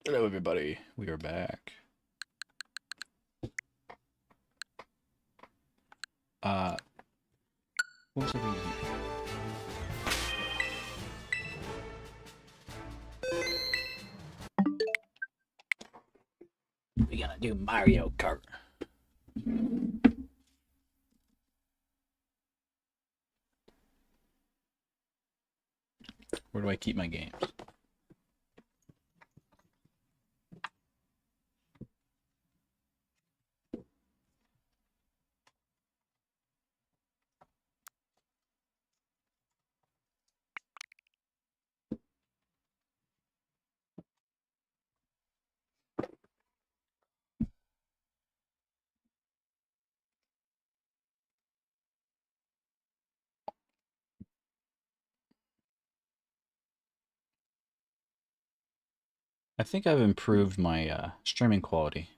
Hello, everybody. We are back. Uh, what was I reading here? We gotta do Mario Kart. Where do I keep my games? I think I've improved my streaming quality.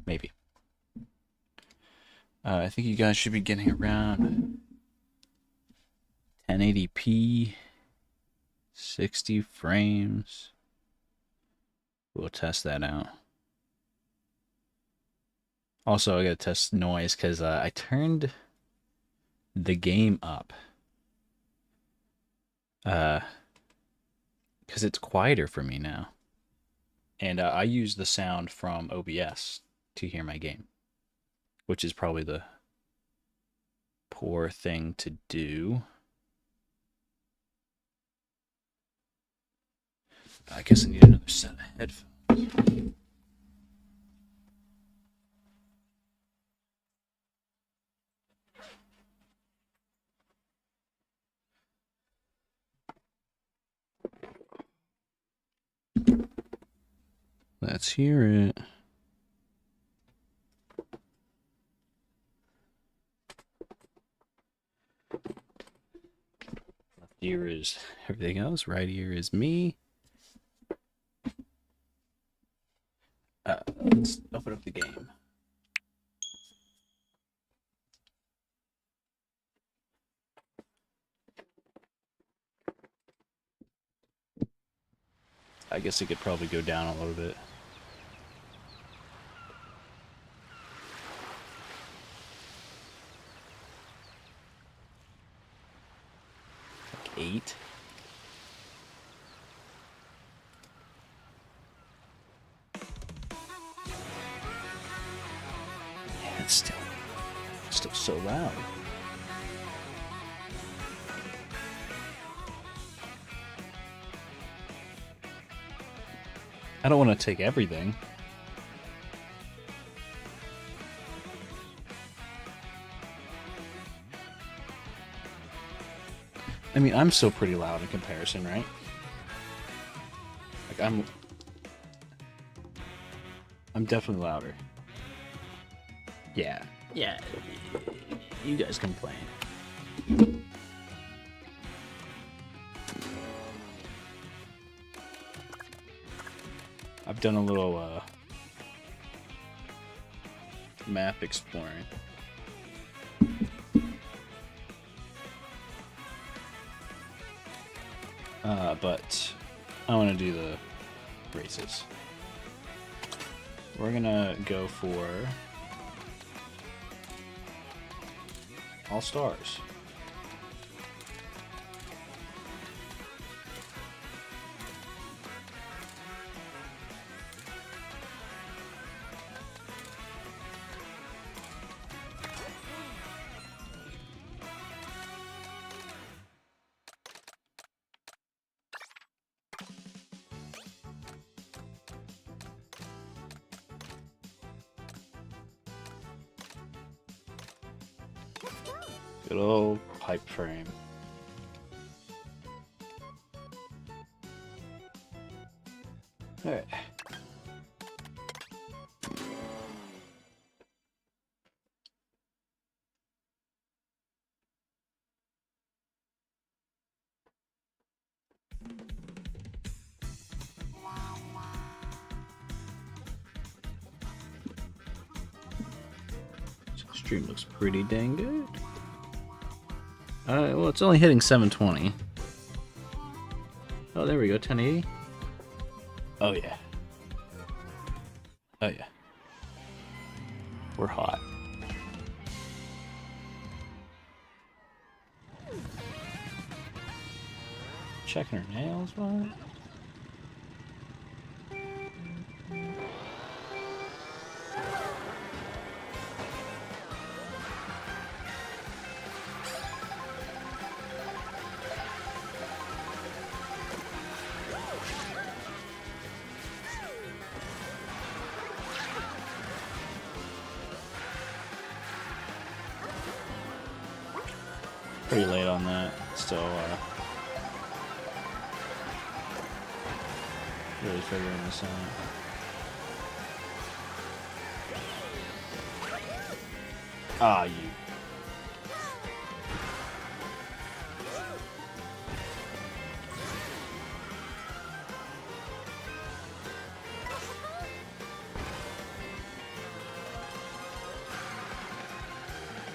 Maybe. I think you guys should be getting around 1080p, 60 frames. We'll test that out. Also, I gotta test noise because I turned the game up. Because it's quieter for me now. And I use the sound from OBS to hear my game, which is probably the poor thing to do. I guess I need another set of headphones. Let's hear it. Left ear is everything else. Right ear is me. Let's open up the game. I guess it could probably go down a little bit. Like 8. Yeah, it's still so loud. I don't want to take everything. I mean, I'm still pretty loud in comparison, right? Like I'm definitely louder. Yeah. Yeah. You guys complain. I've done a little map exploring. But I want to do the races. We're gonna go for all stars. Good old pipe frame. Alright. Stream looks pretty dang good. Well, it's only hitting 720. Oh, there we go, 1080. Oh yeah. Oh yeah. We're hot. Checking her nails, what? Pretty late on that. Still, really figuring this out. Ah, you.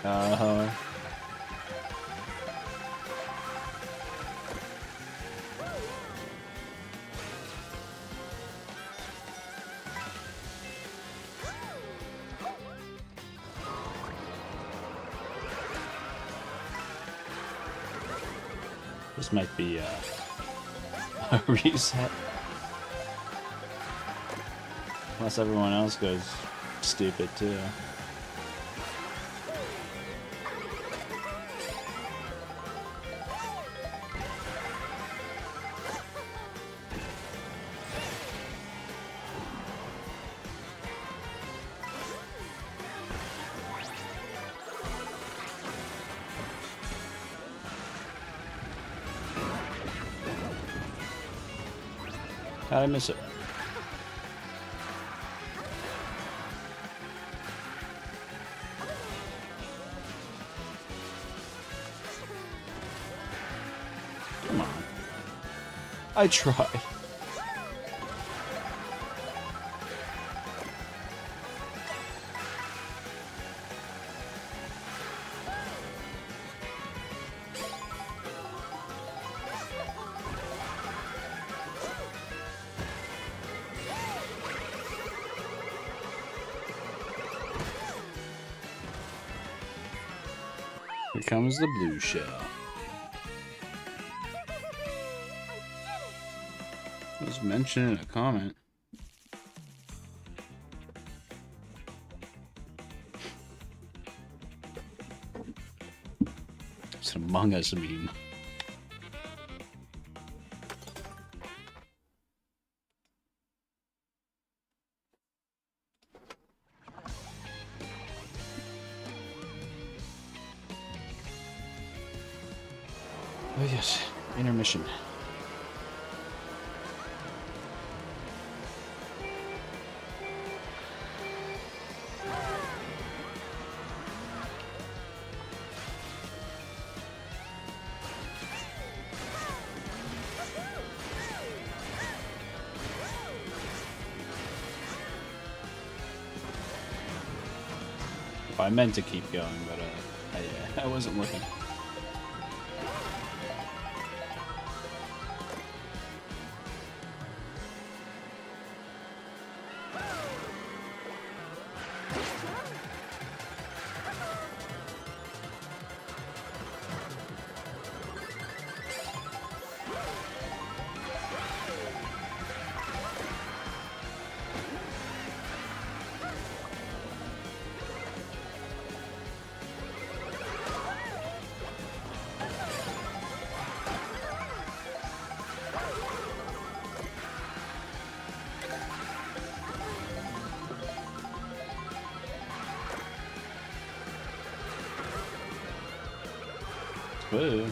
Uh-huh. This might be a reset. Unless everyone else goes stupid too. How'd I miss it? Come on. I tried. Here comes the blue shell. It was mentioned in a comment. It's an Among Us meme. Oh yes, intermission. I meant to keep going, but I wasn't looking. Whoa.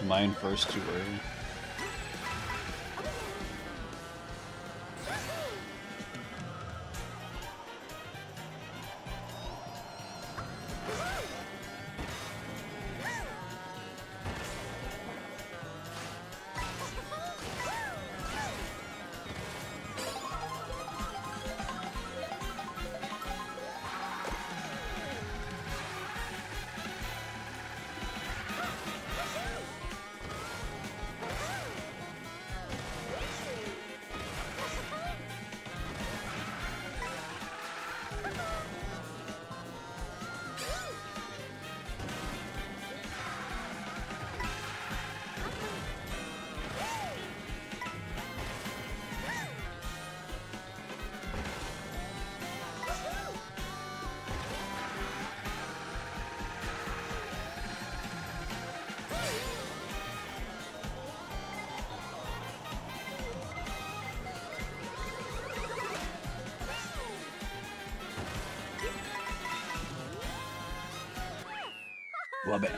Mine first too early. My bad.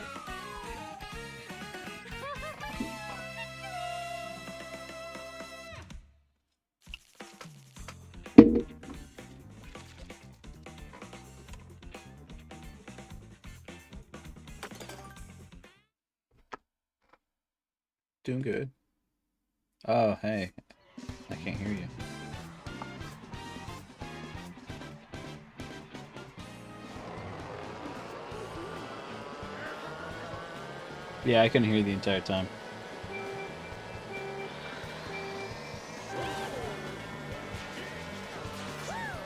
Doing good. Oh, hey. I can't hear you. Yeah, I couldn't hear you the entire time.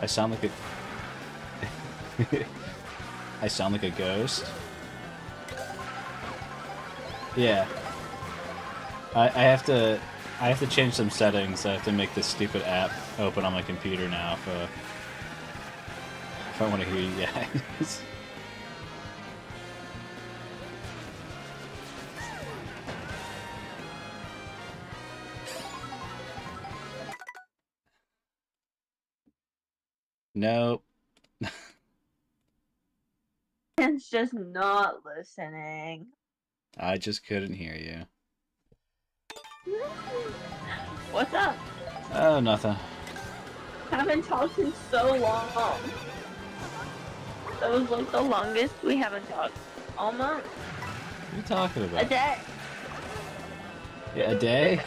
I sound like a... I sound like a ghost? Yeah. I have to change some settings. I have to make this stupid app open on my computer now if I want to hear you guys. Nope. It's just not listening. I just couldn't hear you. What's up? Oh, nothing. Haven't talked in so long. That was like the longest we haven't talked. All month. What are you talking about? A day. Yeah, a day?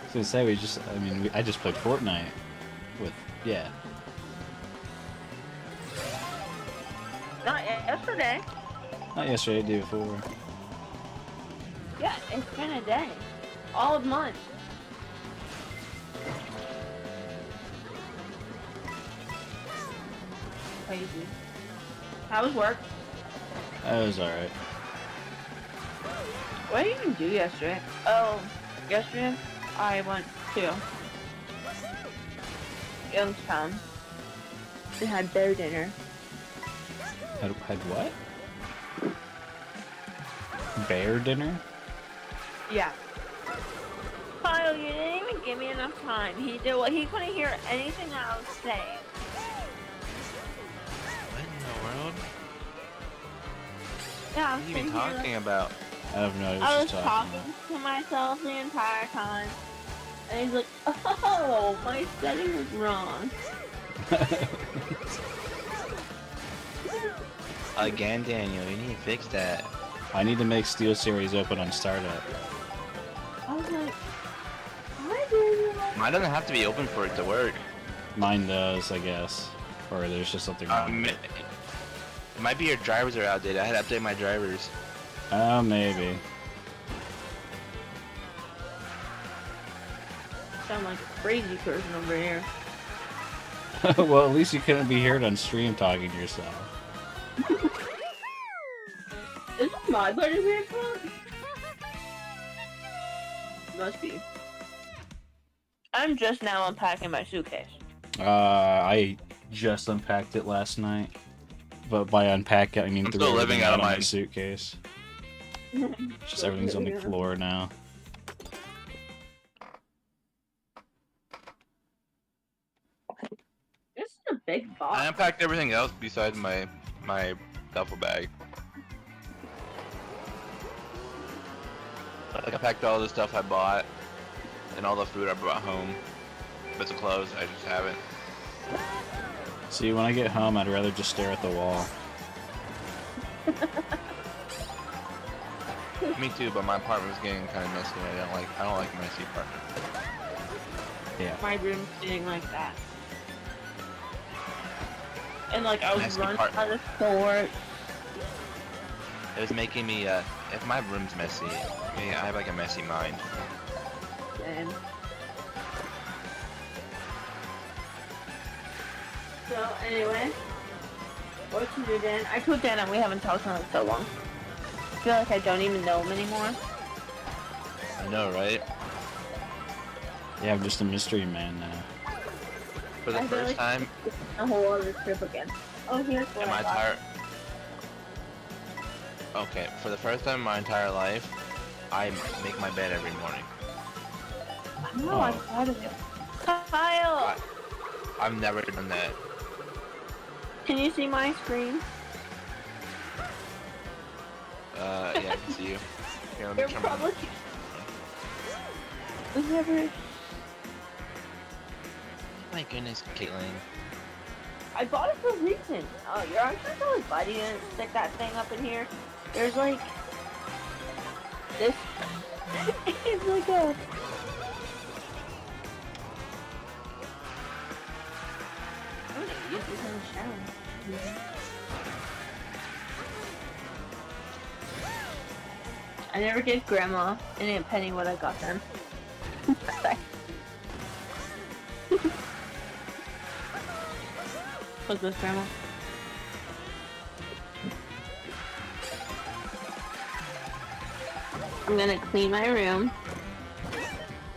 I was gonna say, I just played Fortnite with, yeah. Not yesterday. Not yesterday, the day before. Yeah, it's been a day. All of month. Crazy. How was work? That was alright. What did you even do yesterday? Oh, yesterday I went to Youngstown. We had bear dinner. Had what? Bear dinner? Yeah. Kyle, you didn't even give me enough time. He couldn't hear anything that I was saying. What in the world? Yeah, What are you even talking about? I don't know. I was talking to myself the entire time. And he's like, oh, my setting was wrong. Again, Daniel, you need to fix that. I need to make Steel Series open on startup. I was like, why do you Mine doesn't have to be open for it to work. Mine does, I guess. Or there's just something wrong. It might be your drivers are outdated. I had to update my drivers. Oh, maybe. sound like a crazy person over here? Well, at least you couldn't be heard on stream talking to yourself. Is this my part of your phone? Must be. I'm just now unpacking my suitcase. I just unpacked it last night. But by unpack, I mean I'm threw still living everything out of my mine. suitcase. Just everything's on the floor now. This is a big I box. unpacked everything else besides my duffel bag. Like I packed all the stuff I bought and all the food I brought home. Bits of clothes, I just haven't. See, when I get home, I'd rather just stare at the wall. Me too, but my apartment was getting kind of messy. I don't like messy apartments. Yeah. My room's getting like that. And like I was Messy running part. out of sorts. It was making me, if my room's messy, I have like a messy mind. And so anyway, what you do, Dan? I told Dan and we haven't talked in like so long. I feel like I don't even know him anymore. I know, right? Yeah, I'm just a mystery man now. For the I feel first like time it's a whole other trip again. Oh, here's what in my I got. entire... Okay, for the first time in my entire life, I make my bed every morning. I know, I'm proud of you. Kyle! I've never done that. Can you see my screen? Yeah, I can see you. Here, let me You're turn my... probably... We've never... My goodness, Caitlin. I bought it for a reason. Oh, you're actually probably buddy and stick that thing up in here. There's like... This... It's like a... I'm gonna use this in the shower. I never gave Grandma and Aunt Penny what I got them. Sorry. What's this, Grandma? I'm gonna clean my room.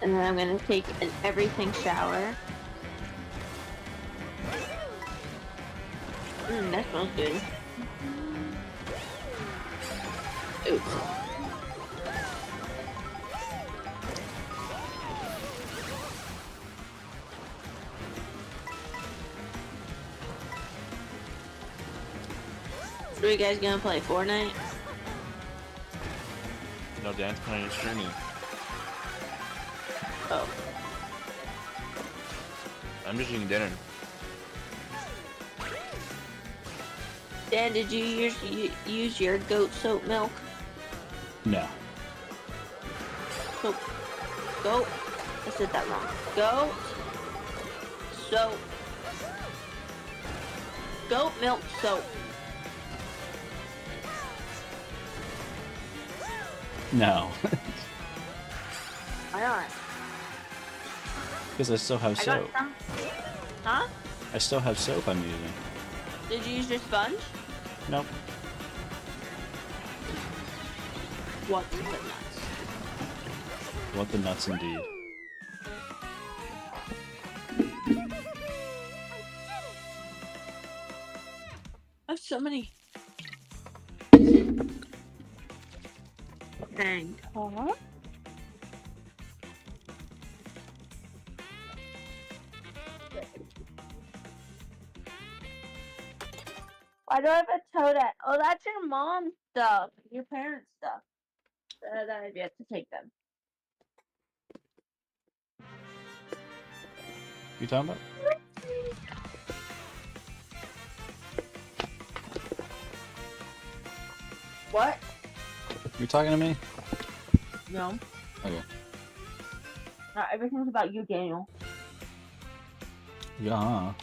And then I'm gonna take an everything shower. That smells good. Oops. So are you guys gonna play Fortnite? No, Dan's playing streaming. Oh. I'm just eating dinner. Dan, did you use your goat soap milk? No. Soap. Goat. I said that wrong. Goat. Soap. Goat milk soap. No. Why not? Because I still have I soap. got some. Huh? I still have soap I'm using. Did you use your sponge? Nope. What the nuts? What the nuts indeed. I have so many. And huh? Why do I have a toadette? Oh, that's your mom's stuff. Your parents' stuff. That I've yet to take them. You talking about? What? You talking to me? No. Okay. Not everything's about you, Daniel. Yeah.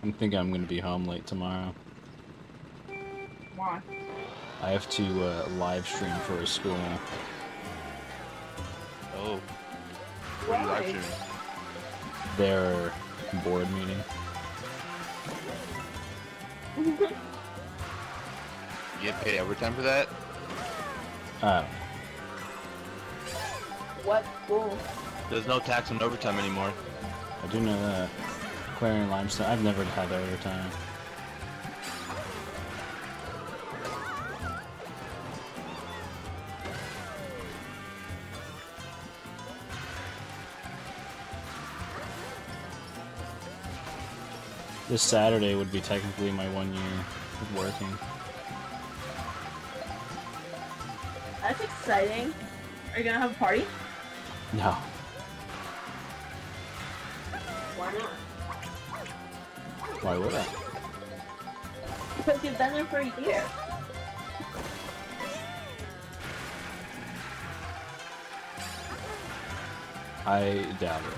I'm thinking I'm gonna be home late tomorrow. Why? I have to live stream for a school. Oh. What are you Why? live streaming? Their board meeting. You get paid overtime for that? Oh. What school? There's no tax on overtime anymore. I do know that. Clarion Limestone. I've never had overtime. This Saturday would be technically my 1 year of working. That's exciting. Are you gonna have a party? No. Why not? Why would I? Because you've been there for a year. I doubt it.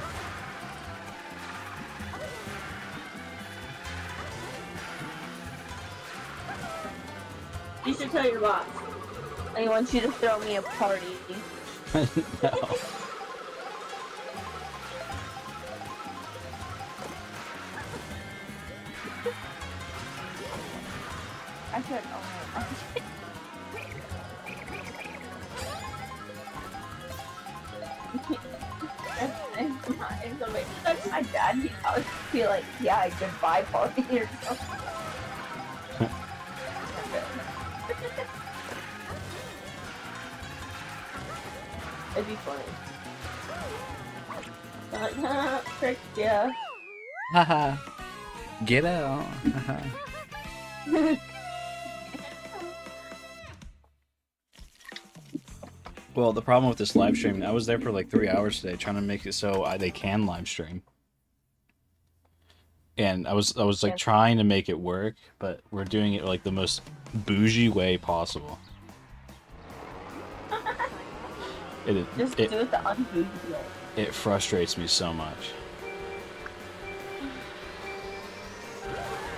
You should tell your boss. I want you to throw me a party. No. I said, oh. If somebody touched my dad, he'd probably be like, yeah, goodbye party or something. It'd be funny. Like, ha, tricked ya. Haha. Get out. Haha. Well, the problem with this live stream, I was there for like 3 hours today trying to make it so they can live stream. And I was like Yes. trying to make it work, but we're doing it like the most bougie way possible. Just do it the unbougie way. It frustrates me so much.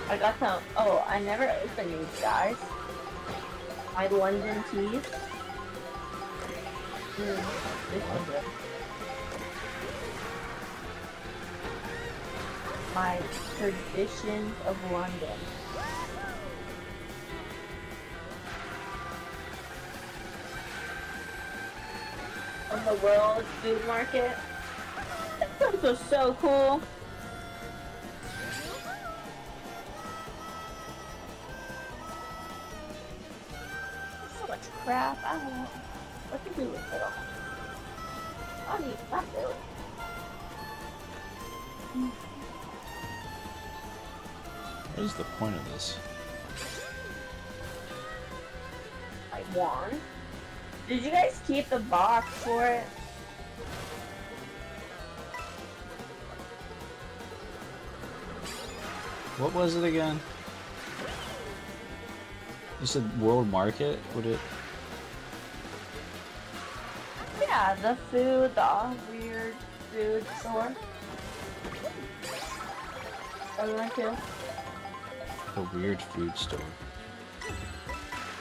I got some. Oh, I never opened these, guys. My London teas. This one's good. My traditions of London. On the World Food Market. Those are so cool. So much crap. I don't know what to do with it all. I need that really. What is the point of this? Like wand. Did you guys keep the box for it? What was it again? You said World Market? Would it? Yeah, the food, the weird food store. I went to. The weird food store.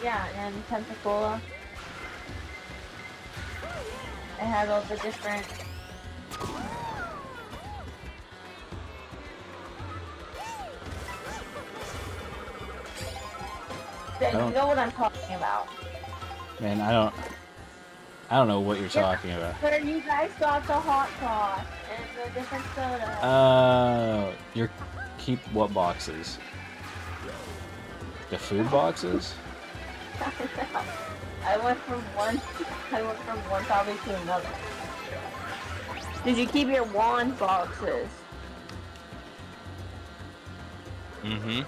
Yeah, in Pensacola. It had all the different. Then you know what I'm talking about. Man, I don't know what you're talking about. Where you guys got the hot sauce and the different soda. You're keep what boxes? The food boxes? I went from one topic to another. Did you keep your wand boxes? Mm-hmm.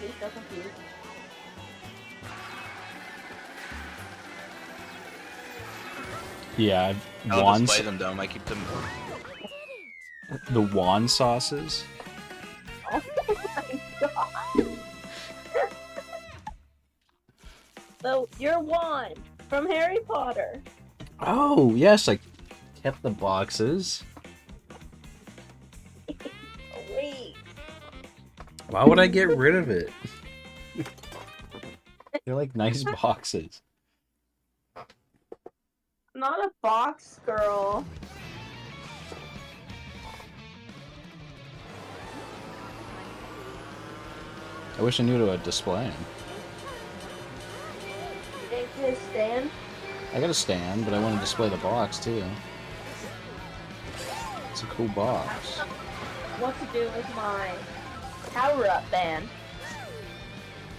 You're so confused. Yeah, I'll wands. display them, though. I keep them. The wand sauces. Oh my god. So, your wand from Harry Potter. Oh yes, I kept the boxes. Wait. Why would I get rid of it? They're like nice boxes. Not a box girl. I wish I knew to display them. You think this stand? I got a stand, but I want to display the box too. It's a cool box. What to do with my power-up band?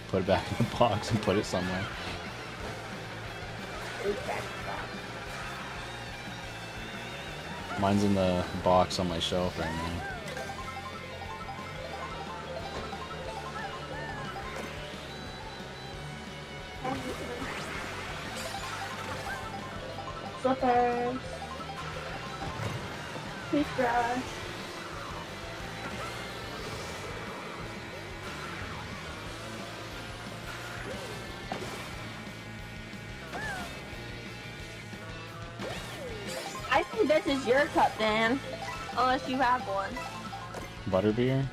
Put it back in the box and put it somewhere. Okay. Mine's in the box on my shelf right now. Slippers. Toothbrush. I think this is your cup, Dan. Unless you have one. Butterbeer?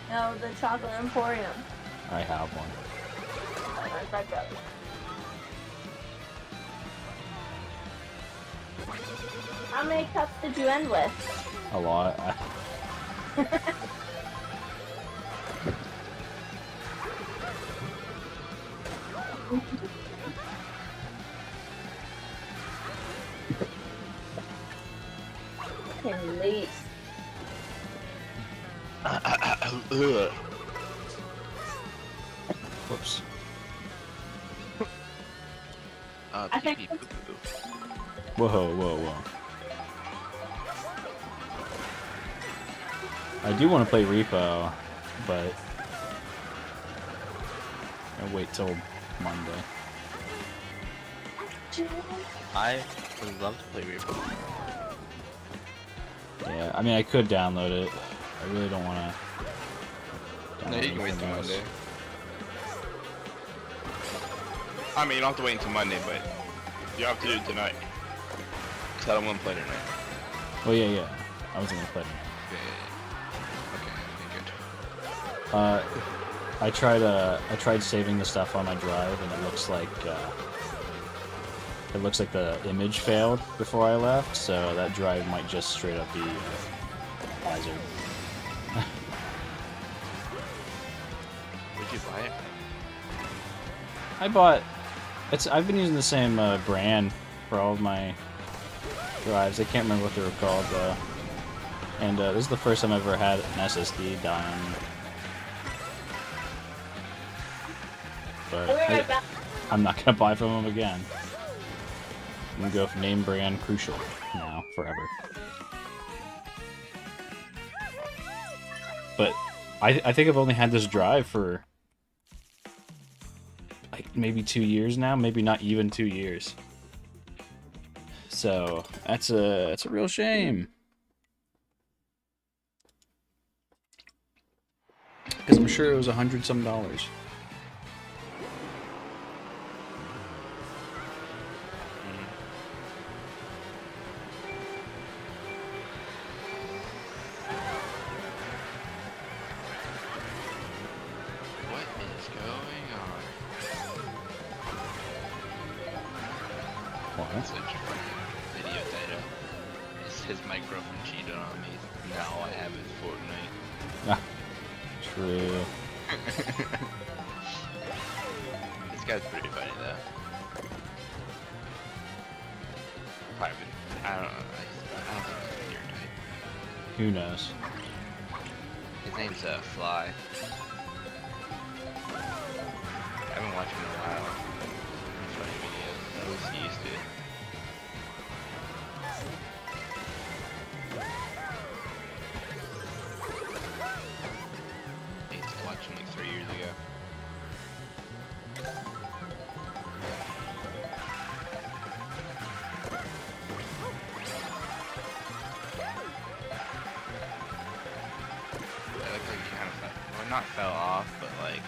No, the chocolate emporium. I have one. Where's that go? How many cups did you end with? A lot. At least. Whoops. I think Pee-pee, poo-poo. Whoa. I do want to play Repo, but I'll wait till Monday. I would love to play Repo. Yeah, I mean, I could download it. I really don't want to. No, you can wait until Monday. I mean, you don't have to wait until Monday, but you have to do it tonight. Because I don't want to play tonight. Oh yeah. I was gonna play it. Okay, good. I tried saving the stuff on my drive, and it looks like the image failed before I left, so that drive might just straight up be hazard. Where'd you buy it? I've been using the same brand for all of my drives. I can't remember what they were called though. And this is the first time I've ever had an SSD die on me. But I'm not gonna buy from them again. I'm gonna go for name brand Crucial now, forever. But I think I've only had this drive for like maybe 2 years now, maybe not even 2 years. So that's a real shame. Because I'm sure it was $100 some. What is going on? What? Such a video title. It's his my girlfriend cheated on me. Now all I have is Fortnite. Ah, true. This guy's pretty funny though. Private. I don't know. I don't think he's your type. Who knows? His name's Fly. I haven't watched him in a while. Funny videos. At least he used to. I used to watch him like 3 years ago. I look like he kind of fell, well, not fell off, but like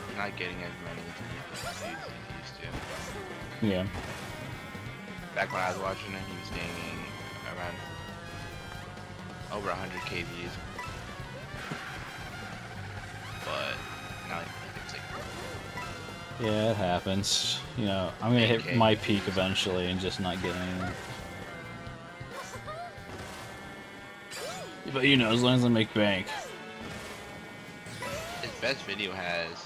he's not getting as many views as he used to. Yeah. Back when I was watching it, he was gaining around over 100k views. But now I think it's like Yeah, it happens. You know, I'm gonna hit 8K. my peak eventually and just not get anything. But you know, as long as I make bank. his best video has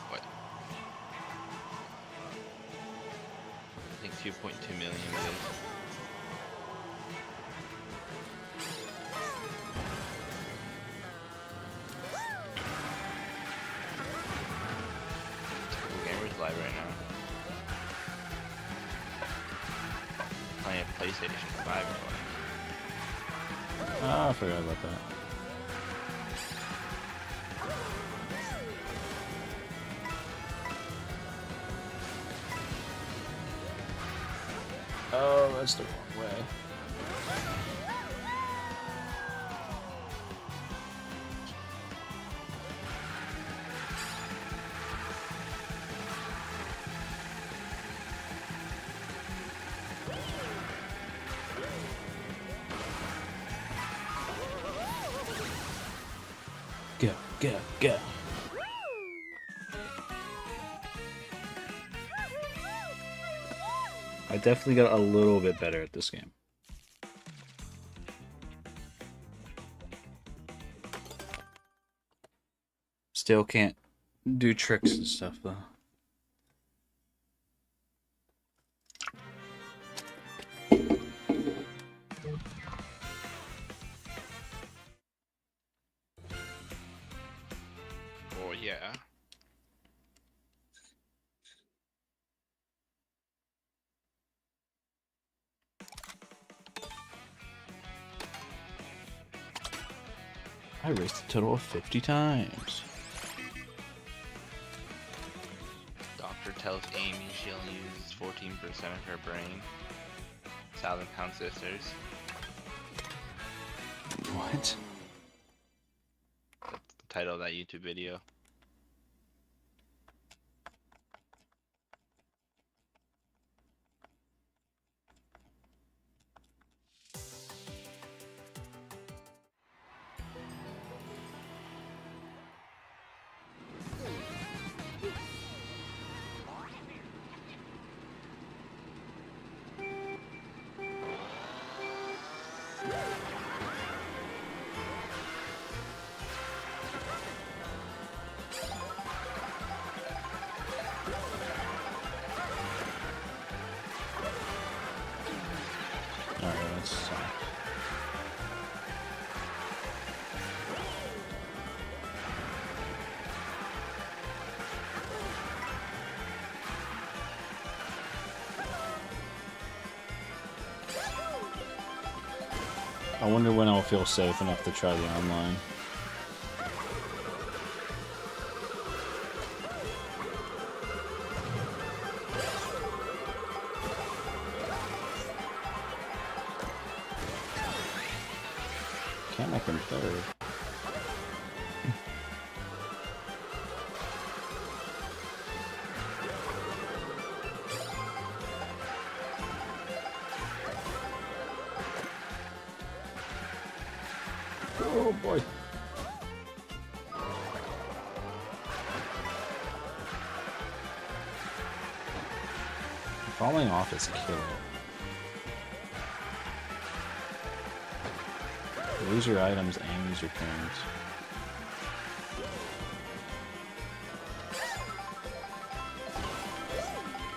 what? I think 2.2 million views. Gamer's live right now. Playing PlayStation 5 or Oh, I forgot about that. Oh, that's the wrong way. Go, go, go. I definitely got a little bit better at this game. Still can't do tricks and stuff, though. Oh, yeah. I raced a total of 50 times. Doctor tells Amy she only uses 14% of her brain. 1,000-pound sisters. What? That's the title of that YouTube video. Alright, let's I wonder when I'll feel safe enough to try the online. Can't make him third. Oh boy. Falling off is a killer. Lose your items and use your turns.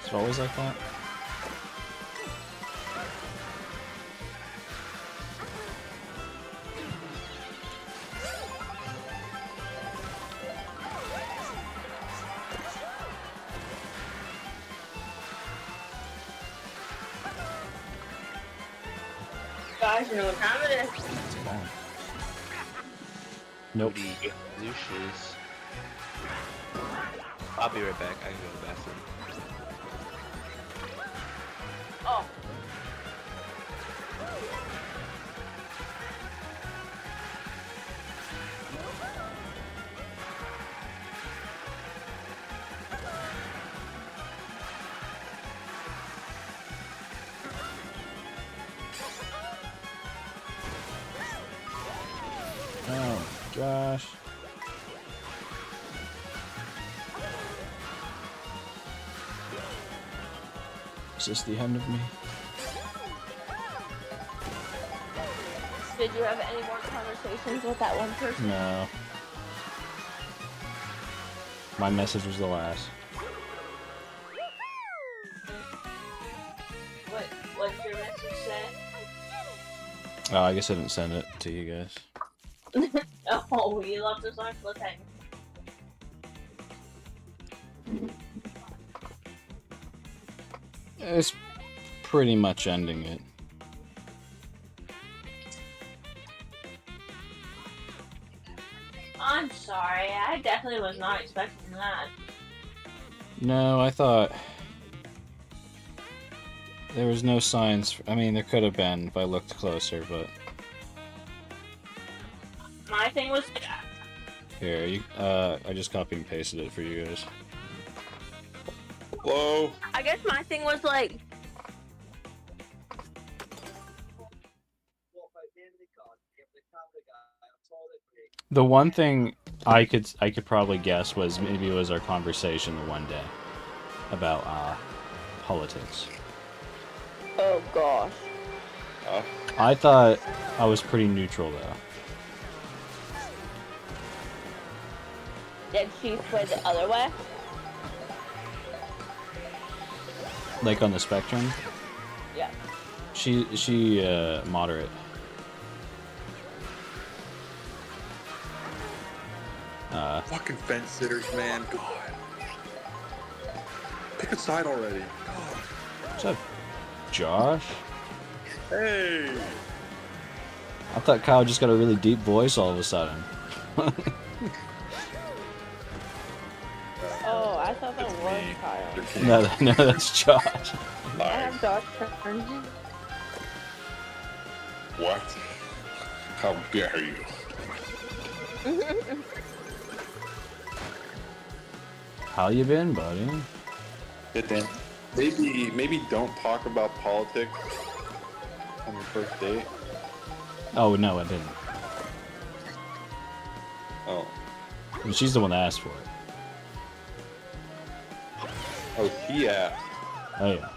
Is it always like that? Guys, you know what time it is? It's bad. Nope. Booty Lucius. I'll be right back. I can go to the bathroom. Oh. Oh gosh. Is this the end of me? Did you have any more conversations with that one person? No. My message was the last. What's your message say? Oh, I guess I didn't send it to you guys. Oh, you left us on cliffhanger. It's pretty much ending it. I'm sorry, I definitely was not expecting that. No, I thought there was no signs. I mean, there could have been if I looked closer, but My thing was, here, I just copied and pasted it for you guys. Whoa! I guess my thing was like, The one thing I could probably guess was maybe it was our conversation the one day about politics. Oh gosh. I thought I was pretty neutral though. Did she sway the other way? Like on the spectrum, Yeah. she moderate. Fucking fence sitters, man. God. Pick a side already. God. What's up, Josh? Hey. I thought Kyle just got a really deep voice all of a sudden. Oh, I thought that It's was me. Kyle. You're kidding. No, that's Josh. I Lies. have Josh turned. What? How dare you? How you been, buddy? Good Dan. Maybe don't talk about politics on your first date. Oh no, I didn't. Oh. I mean, she's the one that asked for it. Oh, he asked, Oh yeah.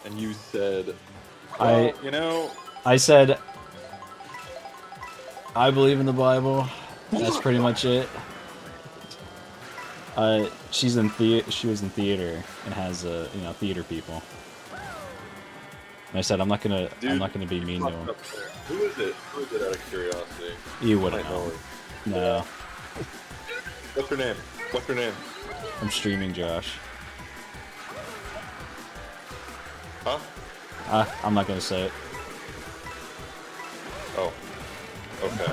and you said, I well, I said I believe in the Bible. That's pretty much it. She was in theater and has theater people. And I said I'm not gonna be mean to him. Who is it? Who is it out of curiosity? You wouldn't I know. her. No, What's her name? What's her name? I'm streaming Josh. Huh? I'm not gonna say it. Oh. Okay.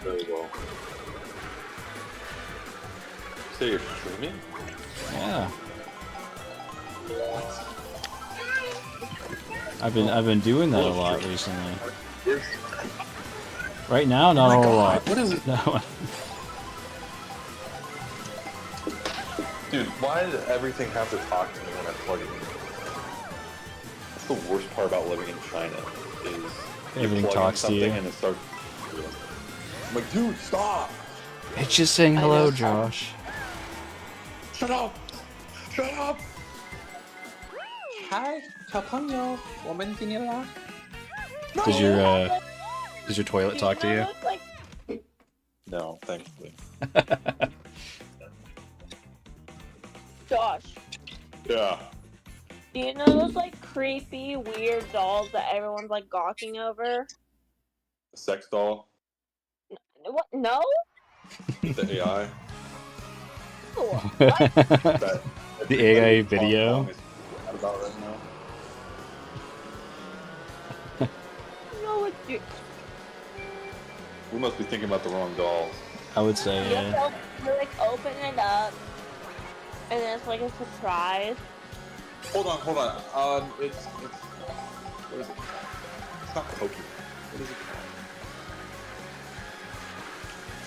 Very well. So you're streaming? Yeah. I've been doing that a lot recently. Right now, not a whole lot. What is it? No. Dude, why does everything have to talk to me when I plug it in? That's the worst part about living in China, is you Everything plug in talks to you. something and it starts. I'm like, dude, stop! It's just saying hello, Josh. Shut up! Shut up! Hi, 小朋友，我们今天来。 Does your toilet talk to you? Like, No, thankfully. Josh, Yeah. do you know those like creepy, weird dolls that everyone's like gawking over? The sex doll, What? No? the AI. What? That The AI video? Hong Kong is mad about right now. No, it's you. We must be thinking about the wrong dolls. I would say, You yeah. like open it up, and then it's like a surprise. Hold on. It's what is it? It's not Pokemon. What is it called?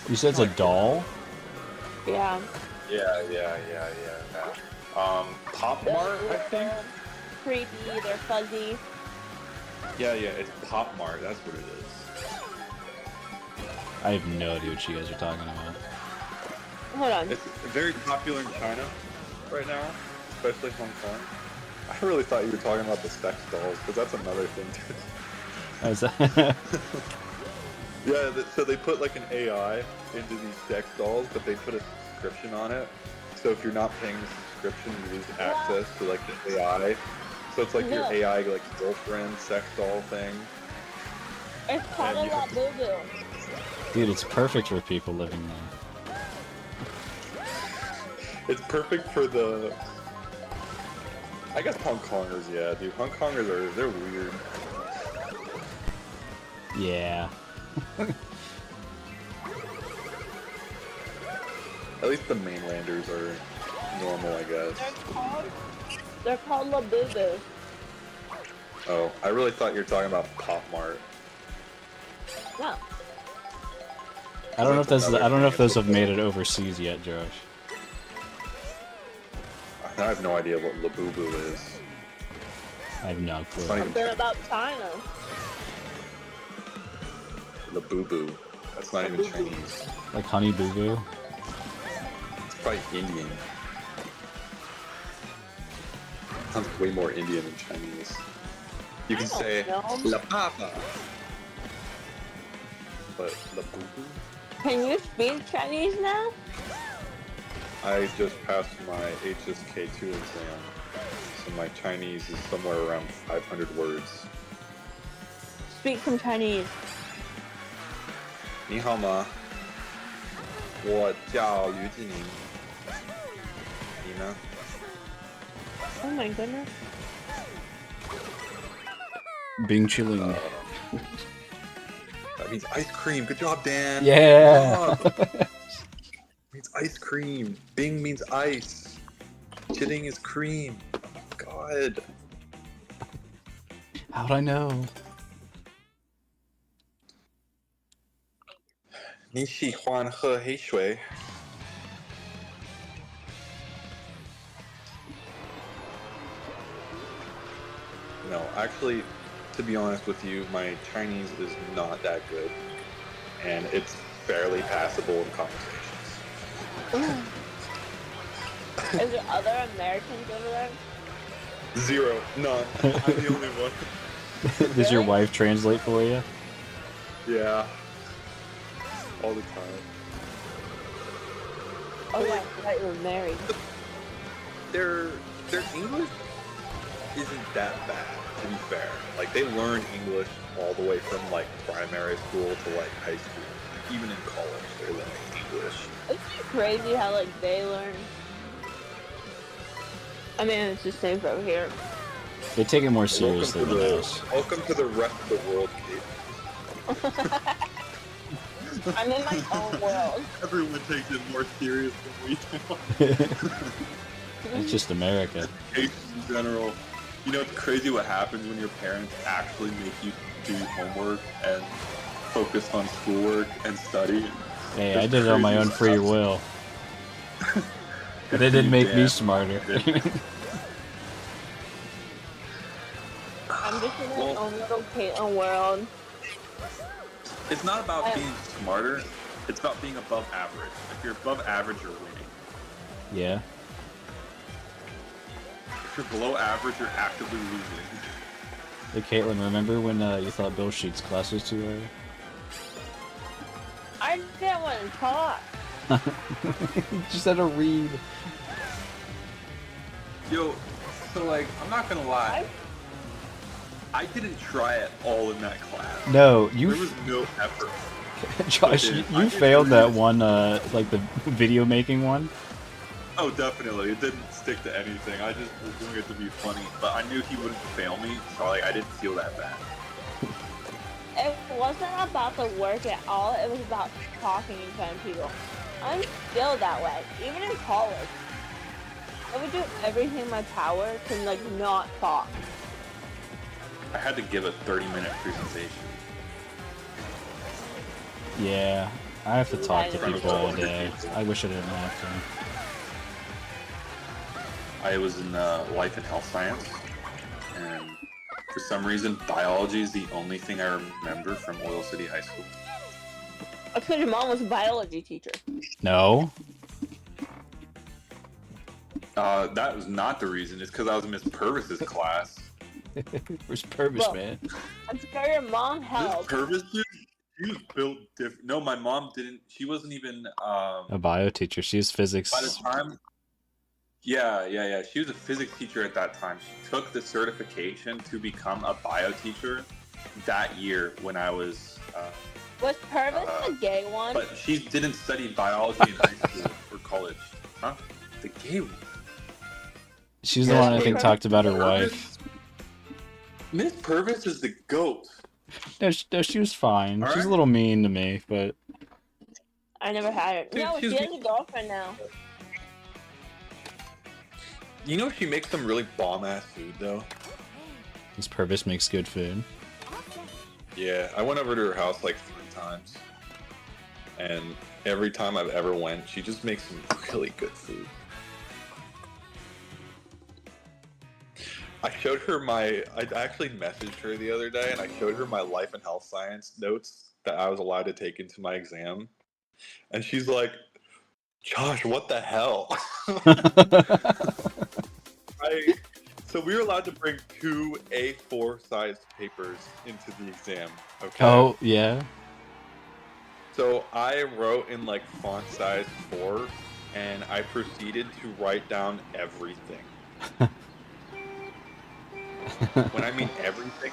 You said it's a doll? Yeah. Yeah. Pop Mart, I think. Creepy. They're fuzzy. Yeah, it's Pop Mart. That's what it is. I have no idea what you guys are talking about. Hold on. It's very popular in China right now, especially Hong Kong. I really thought you were talking about the sex dolls, because that's another thing too. Is that- Yeah, so they put like an AI into these sex dolls, but they put a subscription on it. So if you're not paying the subscription, you lose access to like the AI. So it's like your No. AI like girlfriend sex doll thing. It's part And of you that have boo-boo. Dude, it's perfect for people living there. It's perfect for the. I guess Hong Kongers, yeah, dude. Hong Kongers they're weird. Yeah. At least the mainlanders are normal, I guess. They're called Labubu. Oh, I really thought you were talking about Pop Mart. No. I don't know if those have made it overseas yet, Josh. I have no idea what Labubu is. I have no It's clue. not even Something about China. Labubu. That's not even Chinese. Like Honey Boo Boo. It's probably Indian. Sounds way more Indian than Chinese. You can say know. La Papa. But La Boo Boo? Can you speak Chinese now? I just passed my HSK2 exam, so my Chinese is somewhere around 500 words. Speak some Chinese. 你好吗？我叫吕志宁。你呢？ Oh my goodness. Bing chilling. That means ice cream. Good job, Dan. Yeah. Good job. Means ice cream. Bing means ice. Chilling is cream. God. How'd I know? 你喜欢喝黑水? No, actually, to be honest with you, my Chinese is not that good, and it's fairly passable in conversations. Is there other Americans over there? Zero, none. I'm the only one. Does your Really? wife translate for you? Yeah, all the time. Oh yeah, I thought you were married. Their English isn't that bad, to be fair. Like, they learn English all the way from like primary school to like high school. Even in college, they're learning English. Isn't it crazy how like they learn? I mean, it's the same for over here. They take it more seriously than us. Welcome to the rest of the world, Kate. I'm in my own world. Everyone takes it more serious than we do. It's just America. Kate in general. You know, it's crazy what happens when your parents actually make you do homework and focus on schoolwork and study. Hey, I did it on my own free will. But it didn't make me smarter. I'm just in my own little Caitlin world. It's not about being smarter, it's about being above average. If you're above average, you're winning. Yeah. If you're below average, you're actively losing. Hey, Caitlin, remember when you thought Bill Sheets' class was too early? I didn't want to talk. You just had to read. Yo, so like, I'm not gonna lie. I didn't try at all in that class. No, There you, was no effort. Josh, you I failed didn't- that one, like the video making one. Oh, definitely. It didn't stick to anything. I just was doing it to be funny, but I knew he wouldn't fail me, so like I didn't feel that bad. It wasn't about the work at all. It was about talking in front of people. I'm still that way, even in college. I would do everything in my power to like not talk. I had to give a 30-minute presentation. Yeah, I have to talk to Yeah, people all day. I wish I didn't have to. I was in life and health science, and for some reason, biology is the only thing I remember from Oil City High School. That's because your mom was a biology teacher. No? That was not the reason. It's because I was in Miss Purvis's class. Where's Purvis, Well, man? I'm sure your mom Miss helped. Purvis, dude, she was built different. No, my mom didn't. She wasn't even. A bio teacher. She's physics. By the time. Yeah. She was a physics teacher at that time. She took the certification to become a bio teacher that year when I was. Was Purvis the gay one? But she didn't study biology in high school or college. Huh? The gay one. She's the Yeah, one I think Purvis- talked about her wife. Miss Purvis is the goat. No, she was fine. All She's right. a little mean to me, but I never had it. Dude, No, she she's- has a girlfriend now. You know she makes some really bomb-ass food, though. this Purvis makes good food. Yeah, I went over to her house like 3 times. And every time I've ever went, she just makes some really good food. I showed her I actually messaged her the other day, and I showed her my life and health science notes that I was allowed to take into my exam. And she's like, Josh, what the hell? So we were allowed to bring 2 A4 sized papers into the exam. Okay. Oh, yeah. So I wrote in like font size 4, and I proceeded to write down everything. When I mean everything,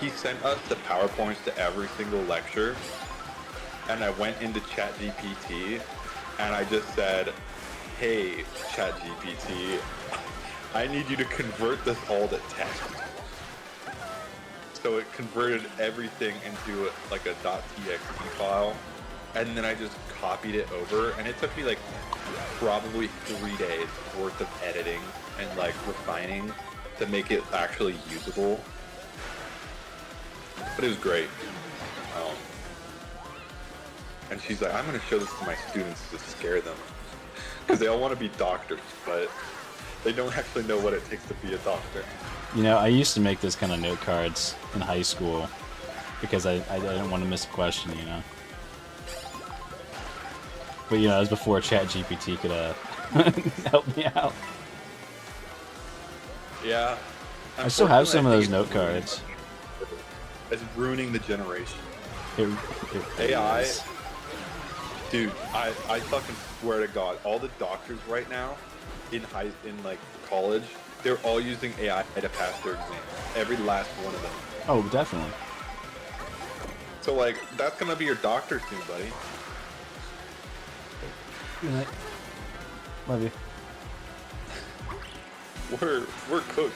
he sent us the PowerPoints to every single lecture, and I went into ChatGPT, and I just said, "Hey, ChatGPT, I need you to convert this all to text." So it converted everything into like a .txt file, and then I just copied it over, and it took me like probably 3 days worth of editing and like refining to make it actually usable. But it was great. And she's like, I'm going to show this to my students to scare them, because they all want to be doctors, but they don't actually know what it takes to be a doctor. You know, I used to make those kind of note cards in high school because I didn't want to miss a question, you know. But you know, that was before ChatGPT could help me out. Yeah. I still have some of those note cards. It's ruining the generation. It AI, is. dude, I fucking swear to God, all the doctors right now in like college, they're all using AI to pass their exams. Every last one of them. Oh, definitely. So like, that's gonna be your doctor soon, buddy. Good night. Love you. We're cooked.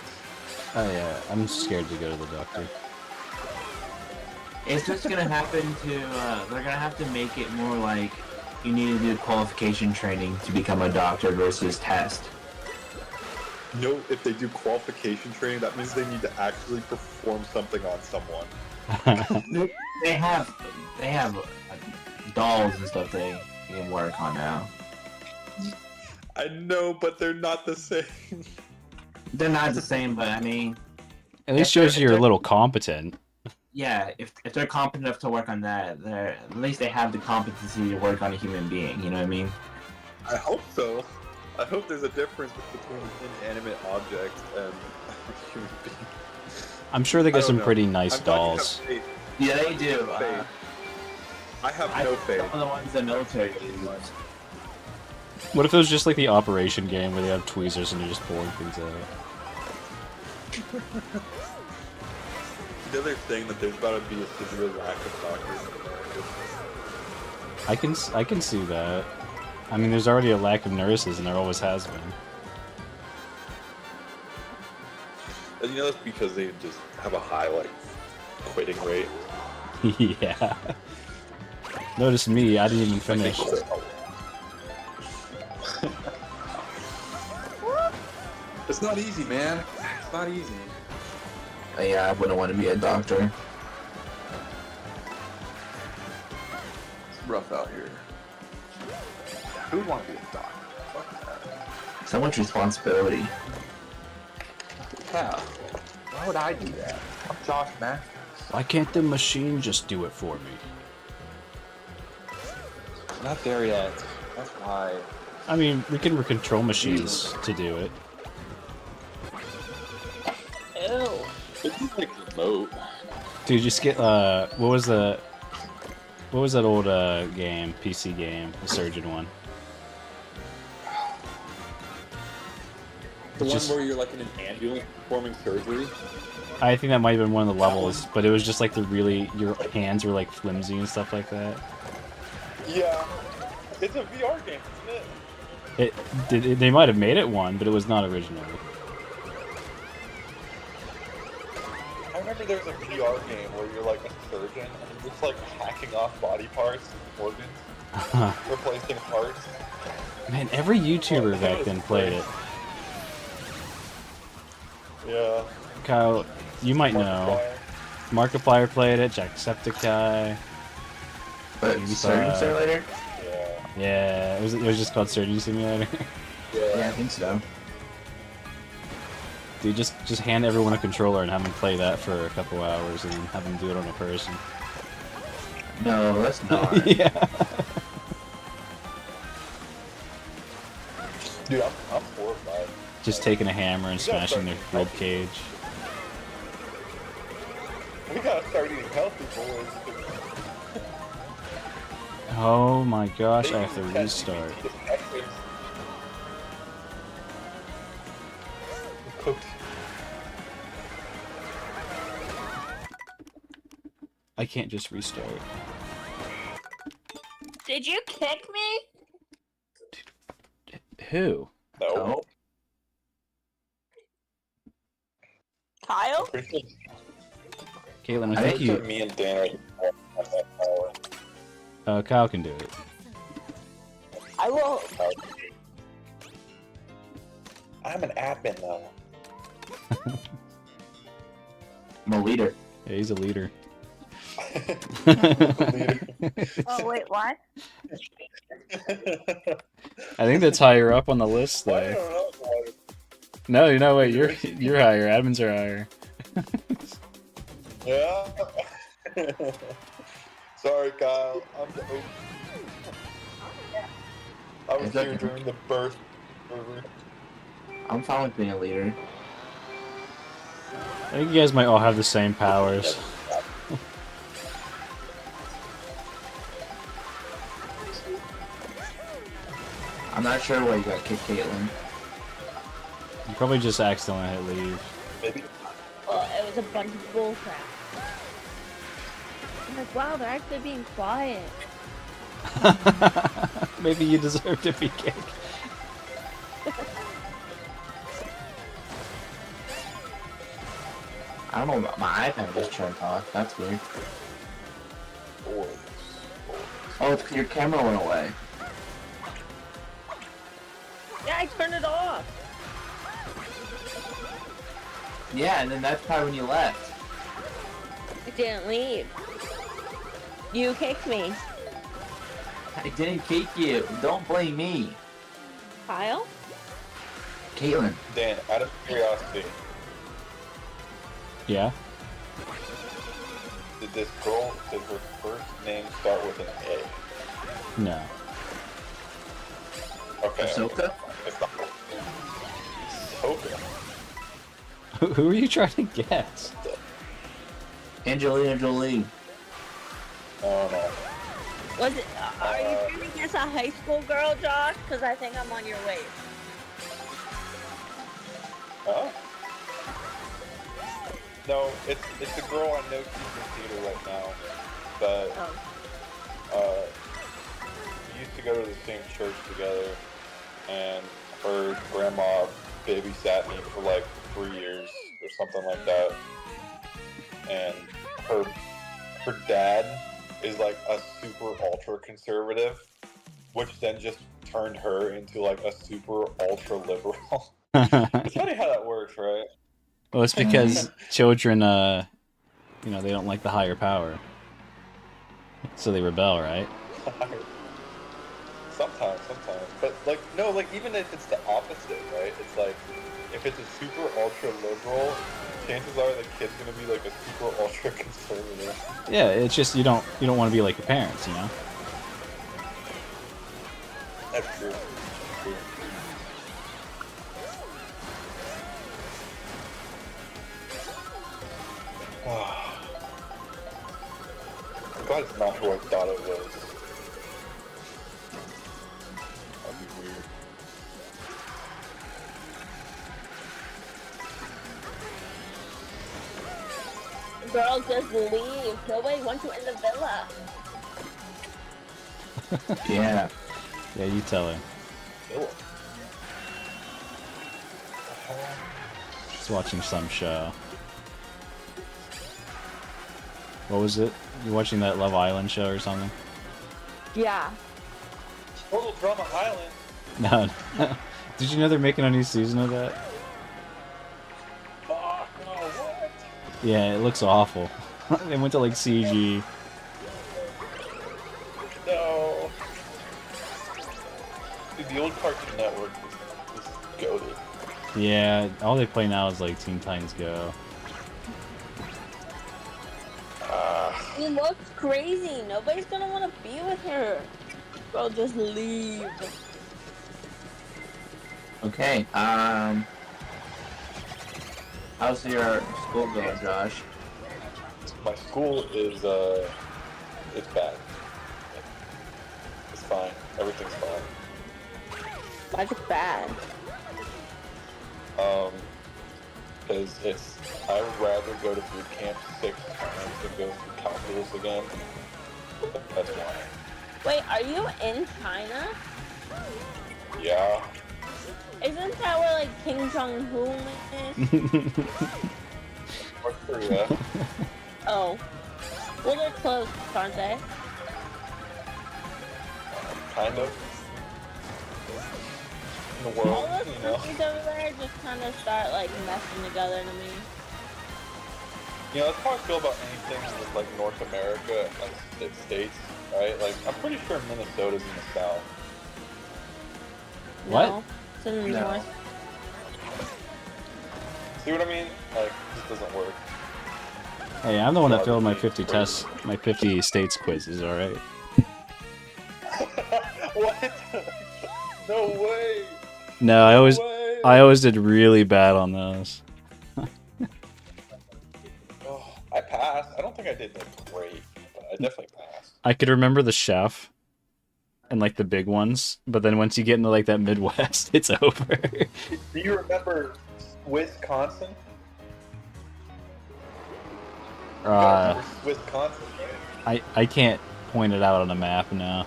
Oh yeah, I'm scared to go to the doctor. It's just gonna happen to, they're gonna have to make it more like you need to do qualification training to become a doctor versus test. No, if they do qualification training, that means they need to actually perform something on someone. They have dolls and stuff they can work on now. I know, but they're not the same. They're not the same, but I mean, At least shows you're a little competent. yeah, if they're competent enough to work on that, at least they have the competency to work on a human being, you know what I mean? I hope so. I hope there's a difference between an inanimate object and a human being. I'm sure they I got don't some know. pretty nice I'm glad you have dolls. faith. Yeah, they do. Faith. I have I no think faith. some of the ones the military uses. What if it was just like the Operation game where they have tweezers and you're just pulling things out? The other thing that there's about to be a severe lack of doctors in America. I can see that. I mean, there's already a lack of nurses, and there always has been. And you know that's because they just have a high like quitting rate. Yeah. Notice me, I didn't even finish. It's not easy, man. It's not easy. Yeah, I wouldn't want to be a doctor. It's rough out here. Who would want to be a doctor? Fuck that. So much responsibility. Yeah. Why would I do that? I'm Josh Masters. Why can't the machine just do it for me? Not there yet. That's why. I mean, we can control machines to do it. Ew. It's like remote. Dude, just get what was that old game, PC game, the surgeon one? The Just- one where you're like in an ambulance performing surgery. I think that might have been one of the levels, but it was just like your hands were like flimsy and stuff like that. Yeah. It's a VR game, isn't it? They might have made it one, but it was not original. I remember there was a VR game where you're like a surgeon and you're just like hacking off body parts and organs, replacing parts. Man, every YouTuber back then played it. Yeah. Kyle, you might know. Markiplier played it, Jacksepticeye. But Surgeon Simulator? Yeah. Yeah, it was just called Surgeon Simulator. Yeah, I think so. Dude, just hand everyone a controller and have them play that for a couple hours and then have them do it on a person. No, that's not. Yeah. Dude, I'm horrified. Just taking a hammer and You gotta smashing start their eating rib cage. We gotta start eating healthy, boys. Oh my gosh, They I have to use restart. ChatGPT to catch things. Cooked. I can't just restart. Did you kick me? Who? No. Oh, Kyle? Pretty sure Caitlin, I I think think you. me and Dan are that power. Kyle can do it. I will. I'm an admin though. I'm a leader. Yeah, he's a leader. Leader. Oh, wait, what? I think that's higher up on the list, I though. don't know. No, no, wait, you're higher. Admins are higher. Yeah. Sorry, Kyle. I'm the I was It's here okay. during the birth. I'm fine with being a leader. I think you guys might all have the same powers. I'm not sure why you got kicked, Caitlin. You probably just accidentally hit leave. Maybe. Well, it was a bunch of bullcrap. I'm like, wow, they're actually being quiet. Maybe you deserve to be kicked. I don't know, my iPad just turned off. That's weird. Oh, it's 'cause your camera went away. Yeah, I turned it off. Yeah, and then that's probably when you left. I didn't leave. You kicked me. I didn't kick you. Don't blame me. Kyle? Caitlin. Dan, out of curiosity, Yeah? did this girl, did her first name start with an A? No. Okay. Ahsoka? It's not. Ahsoka. Who are you trying to guess? Angelina Jolie. Oh no. Was it? Are you trying to guess a high school girl, Josh? Because I think I'm on your wave. Huh? No, it's a girl I know she's in theater right now that Oh. we used to go to the same church together, and her grandma babysat me for like 3 years or something like that. And her dad is like a super ultra conservative, which then just turned her into like a super ultra liberal. It's funny how that works, right? Well, it's because children, you know, they don't like the higher power. So they rebel, right? Sometimes. But like, no, like even if it's the opposite, right? It's like, if it's a super ultra liberal, chances are the kid's gonna be like a super ultra conservative. Yeah, it's just you don't want to be like your parents, you know? That's true. I'm glad it's not who I thought it was. That'd be weird. Girl, just leave. Nobody wants you in the villa. Yeah. Yeah, you tell her. Ew. She's watching some show. What was it? You watching that Love Island show or something? Yeah. Total Drama Island. No. Did you know they're making a new season of that? Fuck, no, what? Yeah, it looks awful. They went to like CG. No. Dude, the old Cartoon Network was goated. Yeah, all they play now is like Teen Titans Go. Ah. She looks crazy. Nobody's gonna want to be with her. Bro, just leave. Okay. How's your school going, Josh? My school is it's bad. It's fine. Everything's fine. Like it's bad. Because I would rather go to boot camp 6 times than go through calculus again. That's why. Wait, are you in China? Yeah. Isn't that where like Kim Jong-un is? North Korea. Oh. Well, they're close, aren't they? Kind of. In the All world, those you know. countries over there just kind of start like messing together to me. You know, that's how I feel about anything with like North America and the States, right? Like, I'm pretty sure Minnesota's in the South. What? No, it's in the No. north. See what I mean? Like, this doesn't work. Hey, I'm the one that failed my 50 tests, my 50 states quizzes, alright? What? No way! No, No way! I always did really bad on those. Oh, I passed. I don't think I did like great, but I definitely passed. I could remember the chef and like the big ones, but then once you get into like that Midwest, it's over. Do you remember Wisconsin? You guys remember Wisconsin, right? I can't point it out on a map now.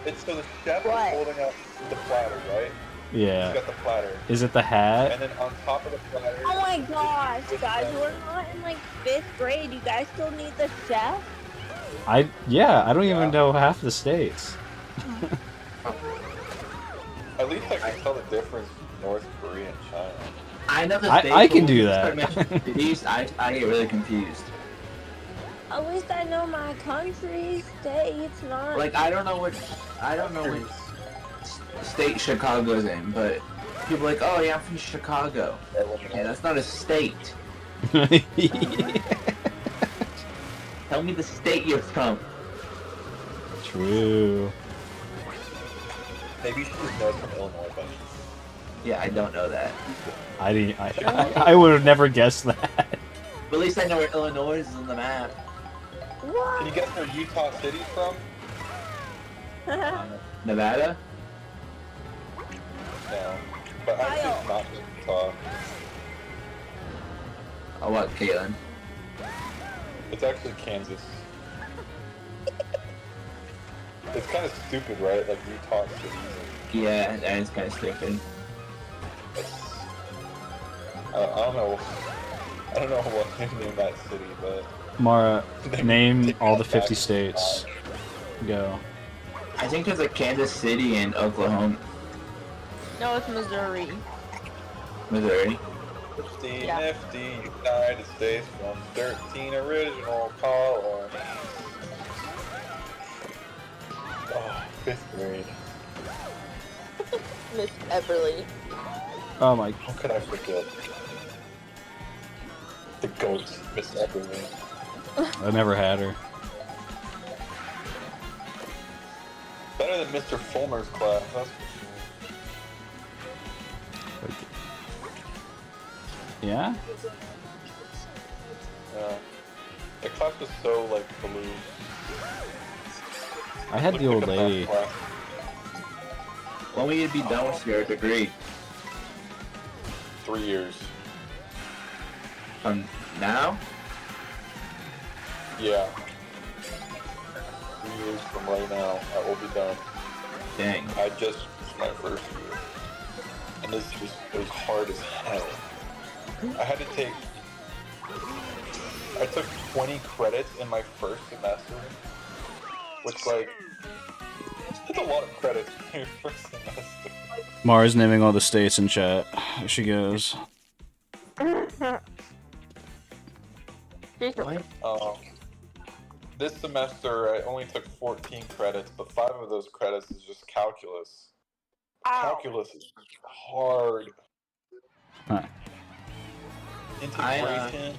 It's so the chef is What? holding up the platter, right? He's Yeah. got the platter. Is it the hat? And then on top of the platter... Oh my gosh, with guys, the- we're not in like 5th grade. You guys still need the chef? I don't Yeah. even know half the states. At least I can tell the difference between North Korea and China. I know the I states. can but do when you that. start mentioning cities, I get really confused. At least I know my country, states, not. Like I don't know which state Chicago's in, but people are like, oh yeah, I'm from Chicago. Yeah, that's not a state. Tell me the state you're from. True. Maybe you should just know from Illinois, buddy. Yeah, I don't know that. I didn't. I would have never guessed that. But at least I know where Illinois is on the map. Can What? you guess where Utah City's from? Nevada? No. But actually Kyle. it's not Utah. Oh, what, Caitlin? It's actually Kansas. It's kind of stupid, right? Like Utah City. Yeah, that is kind of stupid. I don't know. I don't know what to name that city, but Mara, name Take all that the 50 back. states. Go. I think there's like Kansas City and Oklahoma, No, it's Missouri. Missouri. Nifty, Yeah. nifty, United States from 13 original colonies. Oh, 5th grade. Miss Everly. Oh my. How could I forget? The ghost, Miss Everly. I never had her. Better than Mr. Fulmer's class, that's for Yeah? sure. Yeah. The class was so, like, blue. I had the old Look at that lady. class. When will you be done with your degree? 3 years. From now? Yeah. 3 years from right now, I will be done. Dang. I just finished my first year. And this was, it was hard as hell. I took 20 credits in my first semester. Which, like, that's a lot of credits in your first semester. Mara's naming all the states in chat. Here she goes. What? This semester, I only took 14 credits, but 5 of those credits is just calculus. Ow. Calculus is hard. Huh. Integration.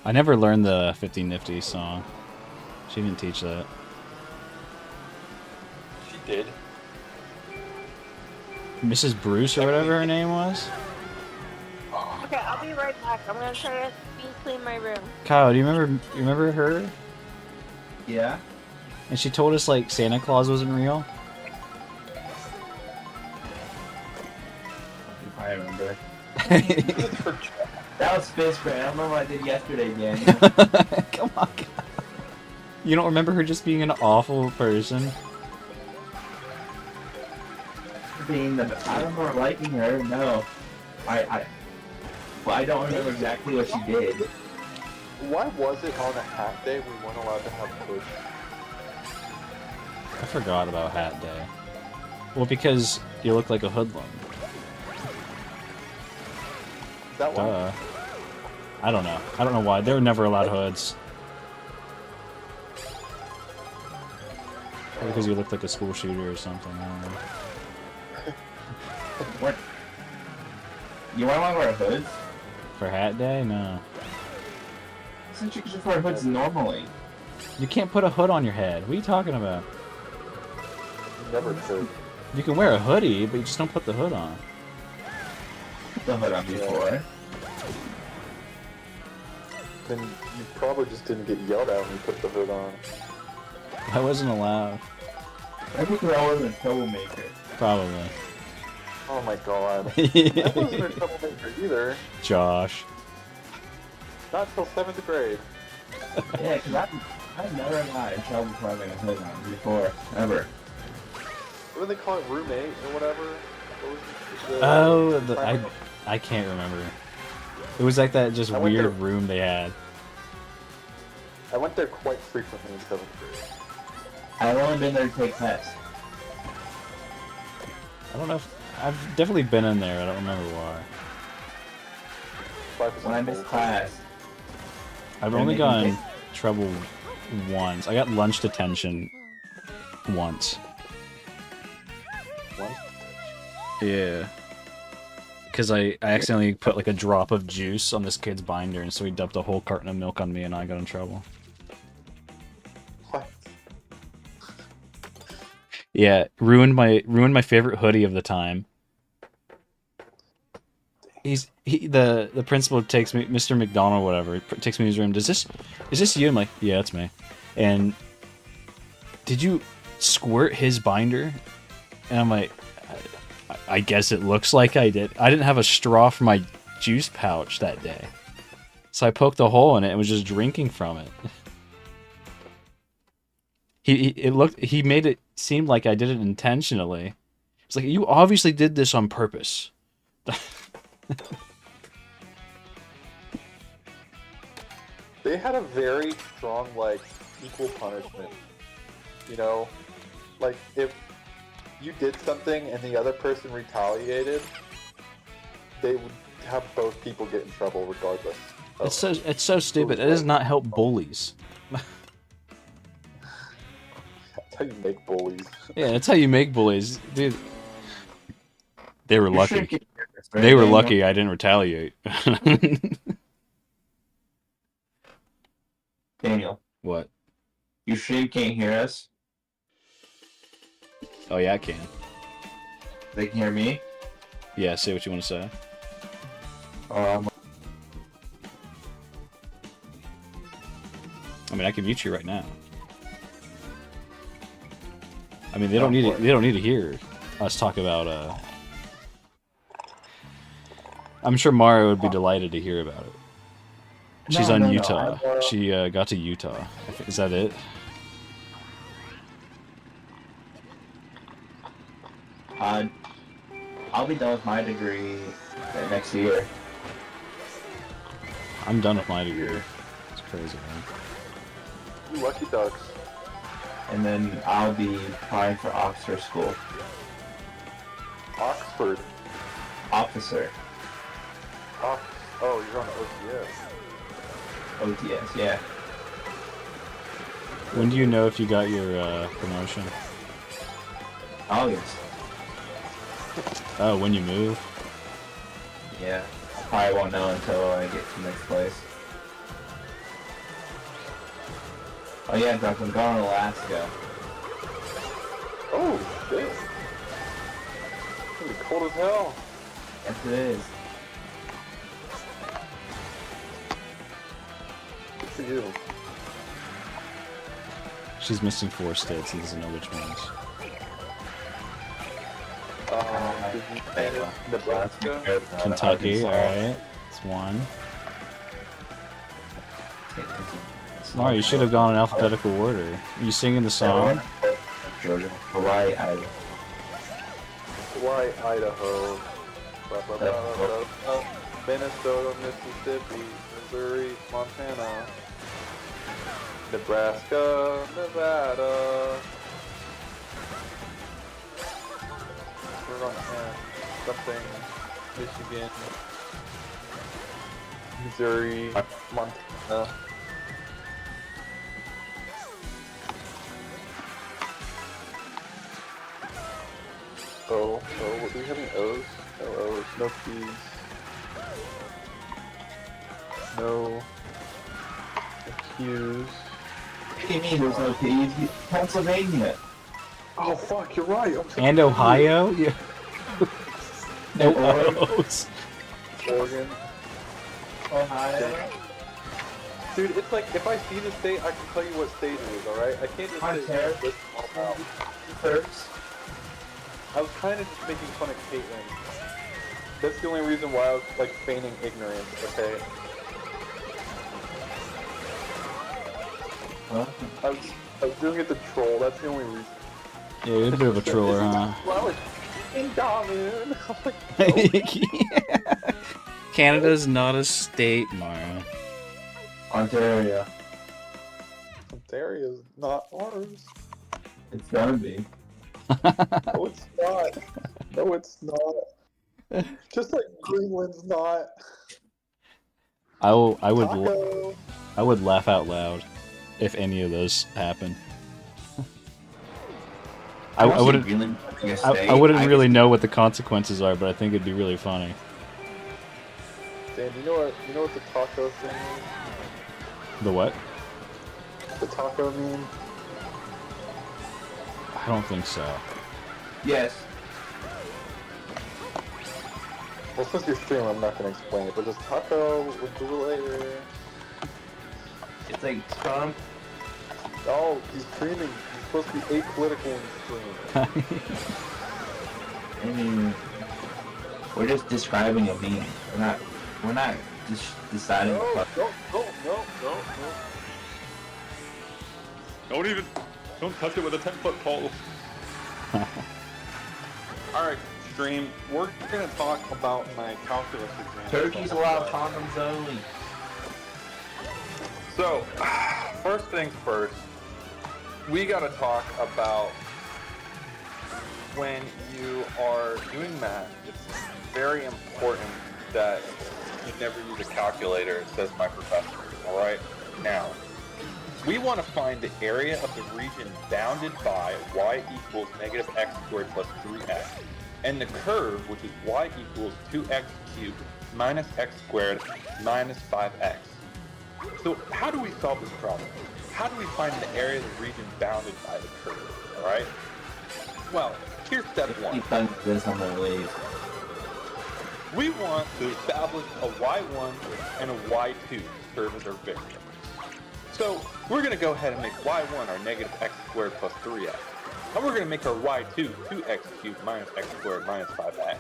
I never learned the 50 Nifty song. She didn't teach that. She did. Mrs. Bruce or whatever her name was? Okay, I'll be right back. I'm gonna try to clean my room. Kyle, do you remember her? Yeah. And she told us like Santa Claus wasn't real? I remember. That was Space Gray. I don't know what I did yesterday, Daniel. Come on, Kyle. You don't remember her just being an awful person? I remember liking her. No, well, I don't remember exactly what she did. Why was it on a hat day we weren't allowed to have hoods? I forgot about Hat Day. Well, because you look like a hoodlum. Is that why? Duh. I don't know. I don't know why. They were never allowed hoods. Probably because you looked like a school shooter or something. I don't know. What? You want to wear hoods? For Hat Day? No. Since you can wear hoods normally. You can't put a hood on your head. What are you talking about? You never could. You can wear a hoodie, but you just don't put the hood on. Put the hood on before. Then you probably just didn't get yelled at when you put the hood on. I wasn't allowed. I think I wasn't a troublemaker. Probably. Oh my god. I wasn't a troublemaker either. Josh. Not till 7th grade. Yeah, because I've never got in trouble for having a hood on before. Ever. What do they call it? Roommate or whatever? What was I can't remember. It was like that just I went weird there- room they had. I went there quite frequently in 7th grade. I've only been there to take tests. I don't know if... I've definitely been in there. I don't remember why. 5% When I missed full. class. I've They only made me gotten in take- trouble once. I got lunch detention once. What? Yeah. Because I accidentally put like a drop of juice on this kid's binder, and so he dumped a whole carton of milk on me, and I got in trouble. What? Yeah, ruined my favorite hoodie of the time. The principal takes me, Mr. McDonald, whatever, takes me to his room. Is this you? I'm like, yeah, it's me. And did you squirt his binder? And I'm like, I guess it looks like I did. I didn't have a straw for my juice pouch that day, so I poked a hole in it and was just drinking from it. He made it seem like I did it intentionally. It's like, you obviously did this on purpose. They had a very strong, like, equal punishment. You know? Like, if you did something and the other person retaliated, they would have both people get in trouble regardless. It's so stupid. It does not help bullies. That's how you make bullies. Yeah, that's how you make bullies, dude. They were You're lucky. shrinking yours, right, They were Daniel? lucky I didn't retaliate. Daniel, What? you sure you can't hear us? Oh yeah, I can. They can hear me? Yeah, say what you want to say. I mean, I can mute you right now. I mean, they don't need to hear us talk about. I'm sure Mario would be delighted to hear about it. She's No, on no, no, Utah. I- She got to Utah. Is that it? I'll be done with my degree next year. I'm done with my degree. It's crazy, man. You lucky ducks. And then I'll be applying for Oxford School. Oxford. Officer. Oh, you're on OTS. OTS, yeah. When do you know if you got your promotion? August. Oh, when you move? Yeah. I probably won't know until I get to the next place. Oh yeah, Doc, I'm going to Alaska. Oh, shit. It's gonna be cold as hell. Yes, it is. Good for you. She's missing 4 states and doesn't know which ones. Nebraska. Kentucky, alright. That's 1. Mario, you should have gone in alphabetical order. Are you singing the song? Georgia, Hawaii, Idaho. Hawaii, Idaho. Blah, blah, blah, blah, blah. Minnesota, Mississippi, Missouri, Montana. Nebraska, Nevada. We're on something. Michigan, Missouri, Montana. Oh, do we have any O's? No O's, no P's. No Q's. What do you mean there's no P's? Pennsylvania. Oh fuck, you're right. And Ohio? Yeah. No Oregon. O's. Oregon. Ohio. Dude, it's like if I see the state, I can tell you what state it is. All right, I can't just Ontario. say this all out. Turks. I was kind of just making fun of Caitlyn. That's the only reason why I was like feigning ignorance. Okay. Huh? I was doing it to troll. That's the only reason. Yeah, you're a bit of a troller, huh? Well, I was in Darwin. I'm like, no. Canada's not a state, Mario. Ontario. Ontario's not ours. It's gonna be. No, it's not. No, it's not. Just like Greenland's not. I would Taco. I would laugh out loud if any of those happen. I wouldn't I wouldn't really know what the consequences are, but I think it'd be really funny. Dan, you know what the taco thing is? The what? The taco meme? I don't think so. Yes. Well, since you're streaming, I'm not going to explain it, but just taco, we'll do it later. It's like Trump. Oh, he's streaming. He's supposed to be apolitical and stream. I mean, we're just describing a meme. We're not just deciding. No. Don't touch it with a 10-foot pole. Alright, stream. We're going to talk about my calculus exam. Turkeys allow condoms only. So, first things first, we got to talk about when you are doing math, it's very important that you never use a calculator, says my professor. Alright? Now, we want to find the area of the region bounded by y equals negative x squared plus 3x, and the curve, which is y equals 2x cubed minus x squared minus 5x. So how do we solve this problem? How do we find the area of the region bounded by the curve? Alright? Well, here's step one. Keep done this on the leave. We want to establish a y1 and a y2 to serve as our variables. So we're going to go ahead and make y1 our negative x squared plus 3x. And we're going to make our y2 2x cubed minus x squared minus 5x.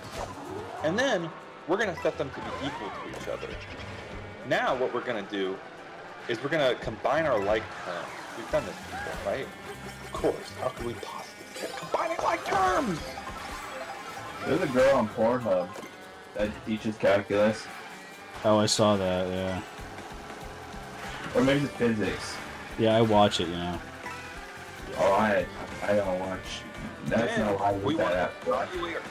And then we're going to set them to be equal to each other. Now what we're going to do is we're going to combine our like terms. We've done this before, right? Of course. How could we possibly forget combining like terms? There's a girl on Pornhub that teaches calculus. Oh, I saw that, yeah. Or maybe it's physics. Yeah, I watch it, you know. Oh, I don't watch. That's not why I we look want that to up. evaluate our...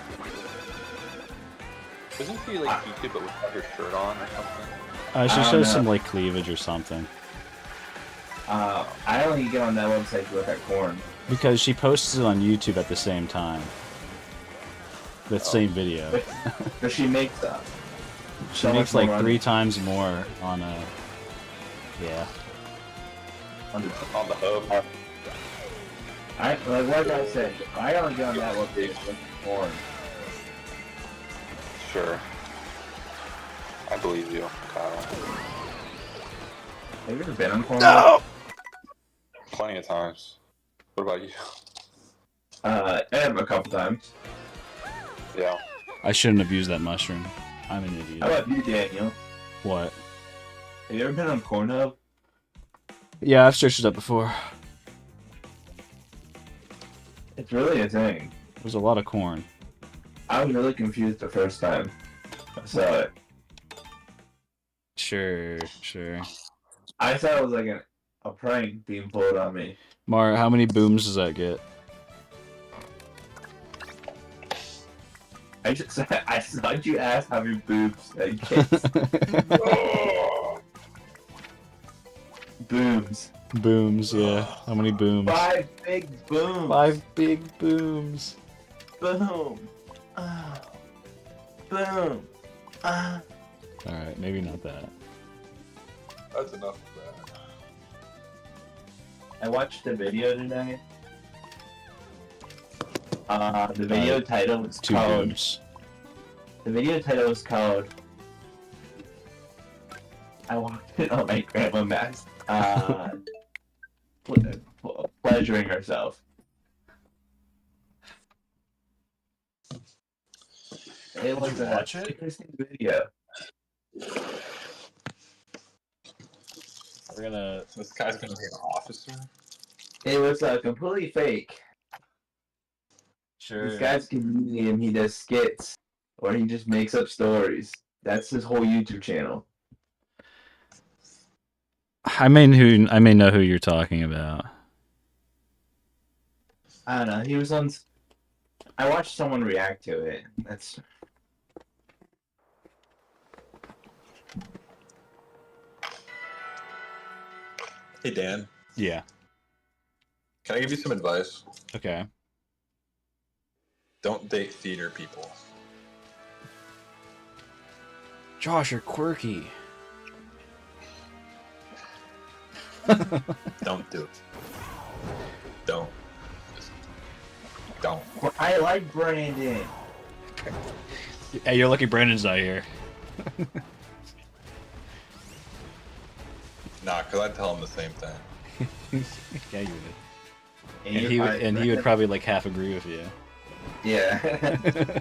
Doesn't she like YouTube but without her shirt on or something? She I don't shows know. some like cleavage or something. I only get on that website to look at porn. Because she posts it on YouTube at the same time. The same video. But she makes that. She so makes much like more 3 money. times more on a... Yeah. On the, On the hub. like I said, I only go on that location looking for corn. Sure. I believe you, Kyle. Have you ever been on corn? No! Plenty of times. What about you? I have a couple times. Yeah. I shouldn't have used that mushroom. I'm an idiot. How about you, Daniel? What? Have you ever been on Cornhub? Yeah, I've searched it up before. It's really a thing. There's a lot of corn. I was really confused the first time I saw it. Sure, sure. I thought it was like a prank being pulled on me. Mar, how many booms does that get? I thought you asked how many boobs I get. Booms. Booms, yeah. How many booms? 5 big booms. 5 big booms. Boom. Boom. Alright, maybe not that. That's enough of that. I watched the video today. The video title was 2 called. booms. The video title was called. I walked in on my grandma mask. Pleasuring herself. It was you watch it? interesting video. We're gonna. This guy's gonna be an officer? It was completely fake. Sure. This guy's a comedian. He does skits, or he just makes up stories. That's his whole YouTube channel. I may know who you're talking about. I don't know. He was on. I watched someone react to it. That's. Hey, Dan. Yeah. Can I give you some advice? Okay. Don't date theater people. Josh, you're quirky. Don't do it. Don't. Just don't. I like Brandon. Hey, you're lucky Brandon's not here. Nah, because I'd tell him the same thing. Yeah, you would. And he would probably like half agree with you. Yeah.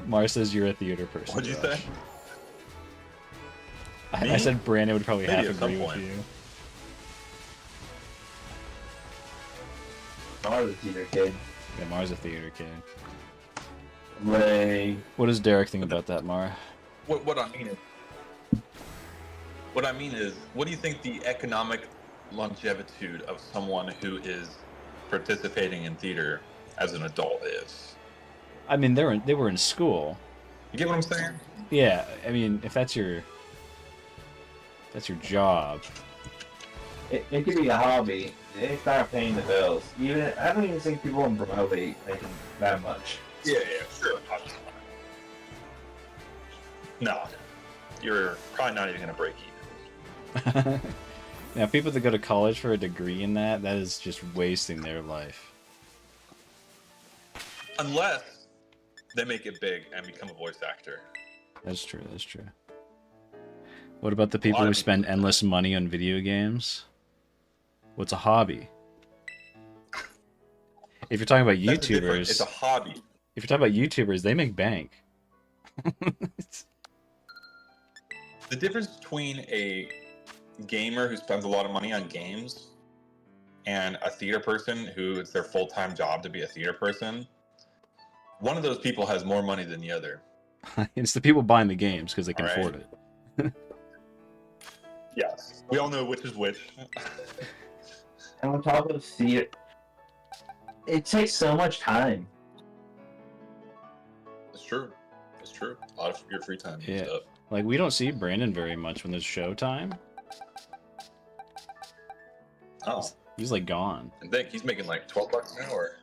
Mars says you're a theater person. What'd you Josh. say? I said Brandon would probably Maybe half at some agree with point. you. Mars a theater kid. Yeah, Mars a theater kid. Ray. What does Derek think about that, Mar? What I mean is, what do you think the economic longevitude of someone who is participating in theater as an adult is? I mean, they were in school. You get what I'm saying? Yeah, I mean, if that's your job. It could be a hobby. They start paying the bills. Even I don't even think people on Broadway making that much. Yeah, sure. No, you're probably not even gonna break even. Now, people that go to college for a degree in that is just wasting their life. Unless they make it big and become a voice actor. That's true, that's true. What about the people who spend endless money on video games? What's a hobby? If you're talking about That's different. YouTubers, It's a hobby. if you're talking about YouTubers, they make bank. The difference between a gamer who spends a lot of money on games and a theater person who it's their full-time job to be a theater person, one of those people has more money than the other. It's the people buying the games because they can Alright. afford it. Yes. We all know which is which. And on top of theater, it takes so much time. It's true. It's true. A lot of your free time and Yeah. stuff. Like, we don't see Brandon very much when there's showtime. Oh, He's like gone. and think he's making like $12 an hour.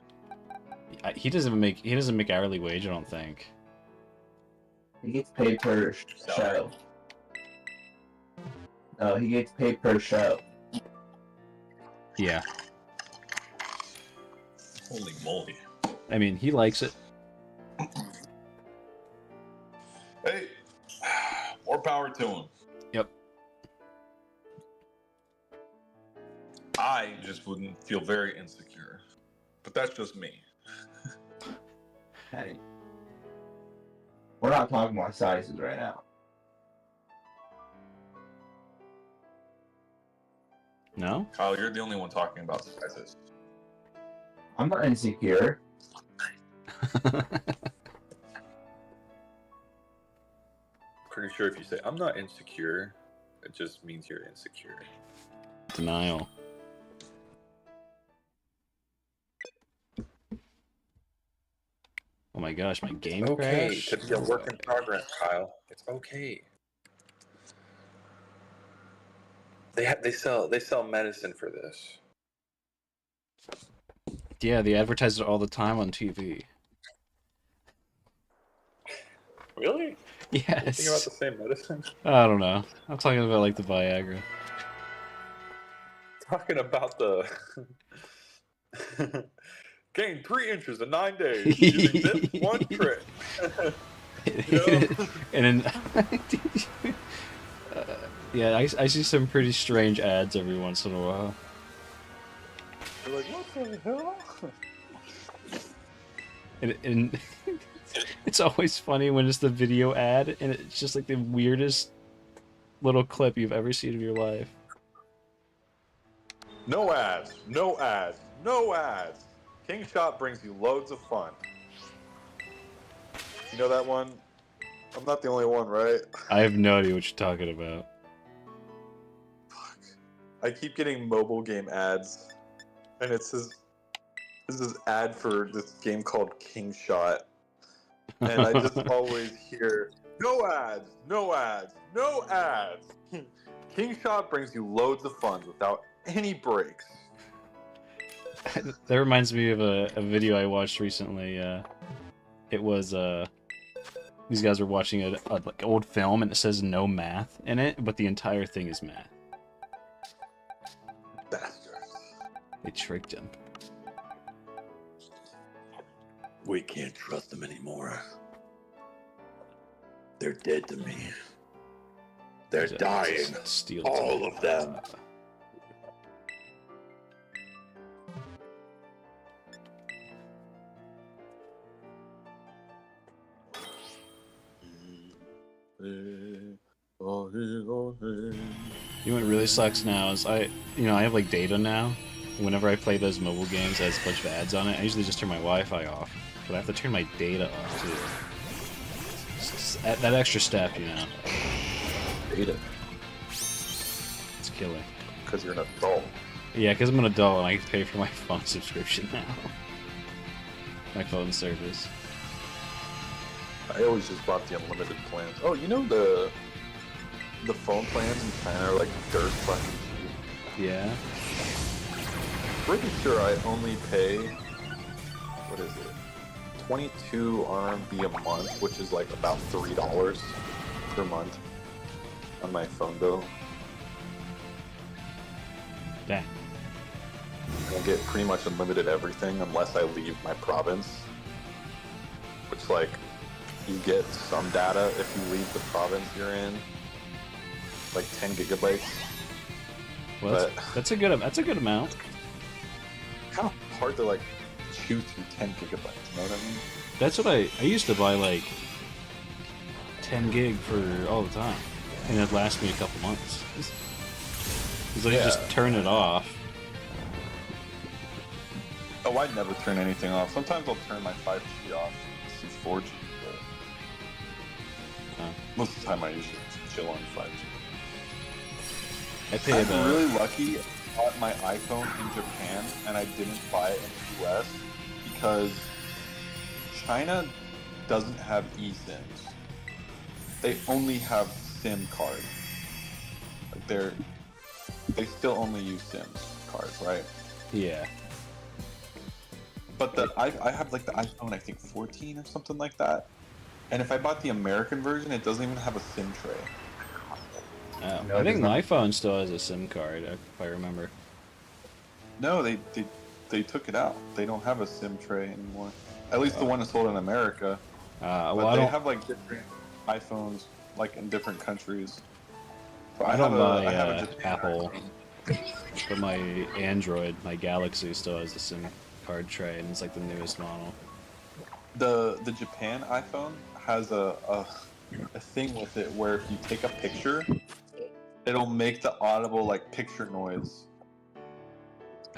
He doesn't make hourly wage, I don't think. He gets paid per show. No, he gets paid per show. Yeah. Holy moly. I mean, he likes it. Hey, more power to him. Yep. I just wouldn't feel very insecure. But that's just me. Hey. We're not talking about sizes right now. No? Kyle, you're the only one talking about sizes. I'm not insecure. Pretty sure if you say, I'm not insecure, it just means you're insecure. Denial. Oh my gosh, my game Okay, crashed. to be a work in progress, Kyle. It's okay. They sell medicine for this. Yeah, they advertise it all the time on TV. Really? Yes. Think about the same medicine? I don't know. I'm talking about like the Viagra. Talking about the gain 3 inches in 9 days using this one trick. You know? And then, yeah, I see some pretty strange ads every once in a while. You're like, what the hell? And it's always funny when it's the video ad, and it's just like the weirdest little clip you've ever seen of your life. No ads, no ads, no ads. King Shot brings you loads of fun. You know that one? I'm not the only one, right? I have no idea what you're talking about. Fuck. I keep getting mobile game ads, and it says, this is ad for this game called King Shot. And I just always hear, no ads, no ads, no ads. King Shot brings you loads of fun without any breaks. That reminds me of a video I watched recently. It was these guys were watching a like old film, and it says no math in it, but the entire thing is math. Bastards. They tricked him. We can't trust them anymore. They're dead to me. They're dying. Steal All of them. You know what really sucks now is I have like data now. Whenever I play those mobile games that has a bunch of ads on it, I usually just turn my Wi-Fi off. But I have to turn my data off too. It's that extra step, you know. Data. It's killing. Because you're an adult. Yeah, because I'm an adult and I pay for my phone subscription now. My phone service. I always just bought the unlimited plans. Oh, you know the phone plans in China are like dirt fucking cheap. Yeah. Pretty sure I only pay, what is it, 22 RMB a month, which is like about $3 per month on my phone bill. Dang. I get pretty much unlimited everything unless I leave my province. Which, like, you get some data if you leave the province you're in. Like 10 gigabytes. Well, But- that's a good amount. Kind of hard to, like, chew through 10 gigabytes, you know what I mean? That's what I used to buy like 10 gig for all the time, and it'd last me a couple months. Because I just turn it off. Oh, I never turn anything off. Sometimes I'll turn my 5G off. This is 4G, but most of the time I usually chill on 5G. I pay I'm about really lucky. I bought my iPhone in Japan and I didn't buy it in the US because China doesn't have eSIMs. They only have SIM cards. Like they still only use SIMs cards, right? yeah. But I have like the iPhone, I think 14 or something like that. And if I bought the American version, it doesn't even have a SIM tray. Oh, No, I it think does my not. phone still has a SIM card, if I remember. No, they took it out. They don't have a SIM tray anymore. At least the one that's sold in America. Well, But I they don't. have like different iPhones, like in different countries. So I don't buy I have a Japan Apple, iPhone. but my Android, my Galaxy, still has the SIM card tray, and it's like the newest model. The Japan iPhone has a thing with it where if you take a picture, it'll make the audible like picture noise,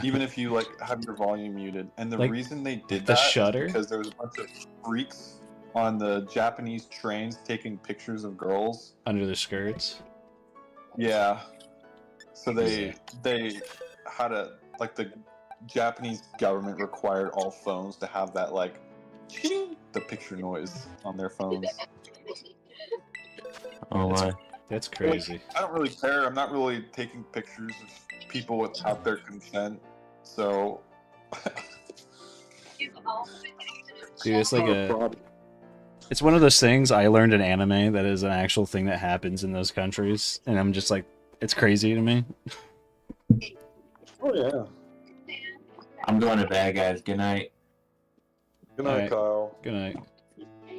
even if you like have your volume muted. And the Like, reason they did the that is shutter? because there was a bunch of freaks on the Japanese trains taking pictures of girls. Under the skirts. Yeah. So Yeah. they had a like the Japanese government required all phones to have that like ching, the picture noise on their phones. Oh my. That's crazy. I don't really care. I'm not really taking pictures of people without their consent. So Dude, it's like it's one of those things I learned in anime that is an actual thing that happens in those countries, and I'm just like, it's crazy to me. Oh yeah. I'm going to bed, guys. Good night. Good night, Alright. Kyle. Good night.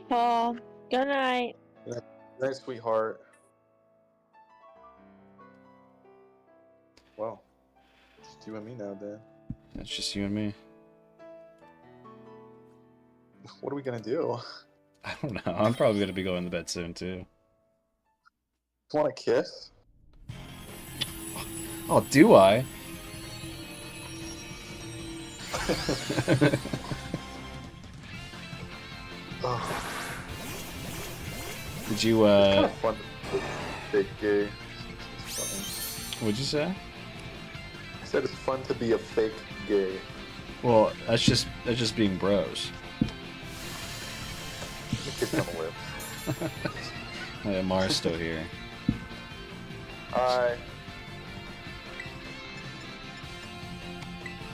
Paul, good night. Good night, sweetheart. Well, it's you and me now, Dan. That's just you and me. What are we gonna do? I don't know. I'm probably gonna be going to bed soon too. Want to kiss? Oh, do I? Oh, Did you it's kind of fun to be fake gay. It's funny. what'd you say? I said it's fun to be a fake gay. Well, that's just being bros. Let me kiss you on the lips. Yeah, Mara's still here. Hi.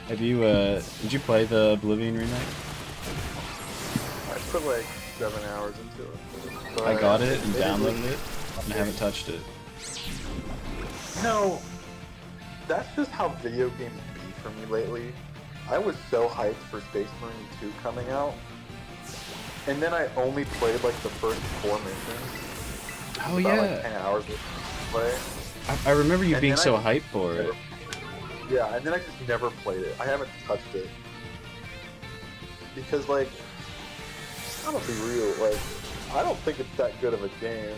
Have you did you play the Oblivion remake? I put like 7 hours into it. But I got it and maybe downloaded we- it and I haven't touched it. No, that's just how video games be for me lately. I was so hyped for Space Marine 2 coming out, and then I only played like the first 4 missions. Oh about, yeah. like 10 hours of play. I remember you And being then so I- hyped for it. Yeah, and then I just never played it. I haven't touched it. Because, like, I'm gonna be real, like, I don't think it's that good of a game.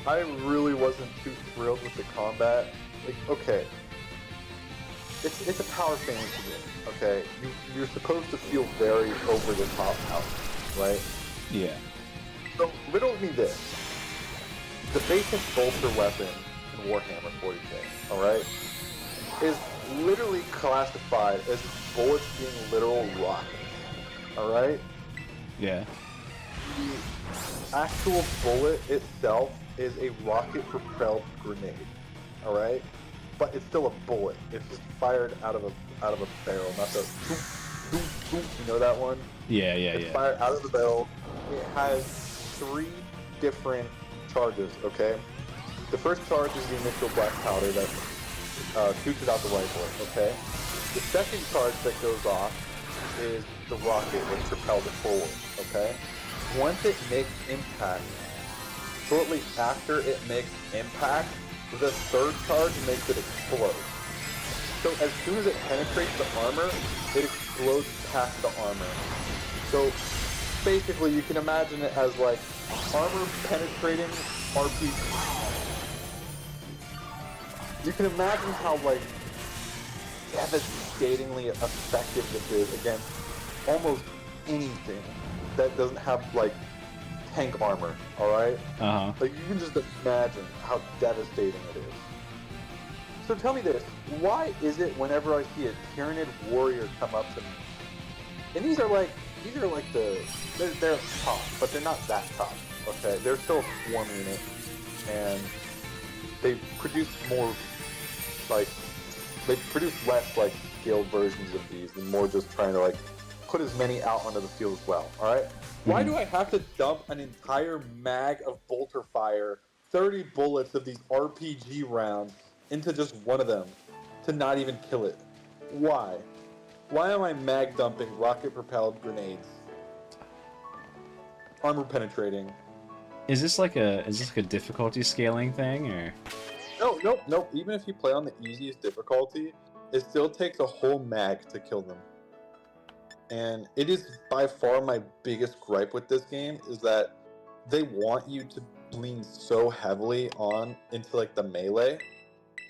I really wasn't too thrilled with the combat. Like, okay. It's a power fantasy game, okay? You're supposed to feel very over the top power, right? Yeah. So, riddle me this. The basic bolter weapon in Warhammer 40k, alright, is literally classified as bullets being literal rockets, alright? Yeah. The actual bullet itself is a rocket-propelled grenade, alright? But it's still a bullet. It's just fired out of a barrel, not the boop, boop, boop, you know that one? Yeah, It's fired out of the barrel. It has 3 different charges, okay? The first charge is the initial black powder that shoots it out the rifle, okay? The second charge that goes off is the rocket which propels it forward, okay? Once it makes impact, shortly after it makes impact, the third charge makes it explode. So as soon as it penetrates the armor, it explodes past the armor. So basically you can imagine it as like armor penetrating RPG. You can imagine how like devastatingly effective this is against almost anything that doesn't have like tank armor, alright? Uh-huh. Like you can just imagine how devastating it is. So tell me this, why is it whenever I see a Tyranid warrior come up to me, and these are like they're top, but they're not that top, okay? They're still swarming it, and they produce more, like, they produce less, like, skilled versions of these, and more just trying to, like, put as many out onto the field as well, alright? Why do I have to dump an entire mag of bolter fire, 30 bullets of these RPG rounds, into just one of them? to not even kill it. Why? Why am I mag dumping rocket-propelled grenades? Armor penetrating. Is this like a difficulty scaling thing, or? No, nope, nope. Even if you play on the easiest difficulty, it still takes a whole mag to kill them. And it is by far my biggest gripe with this game is that they want you to lean so heavily on into like the melee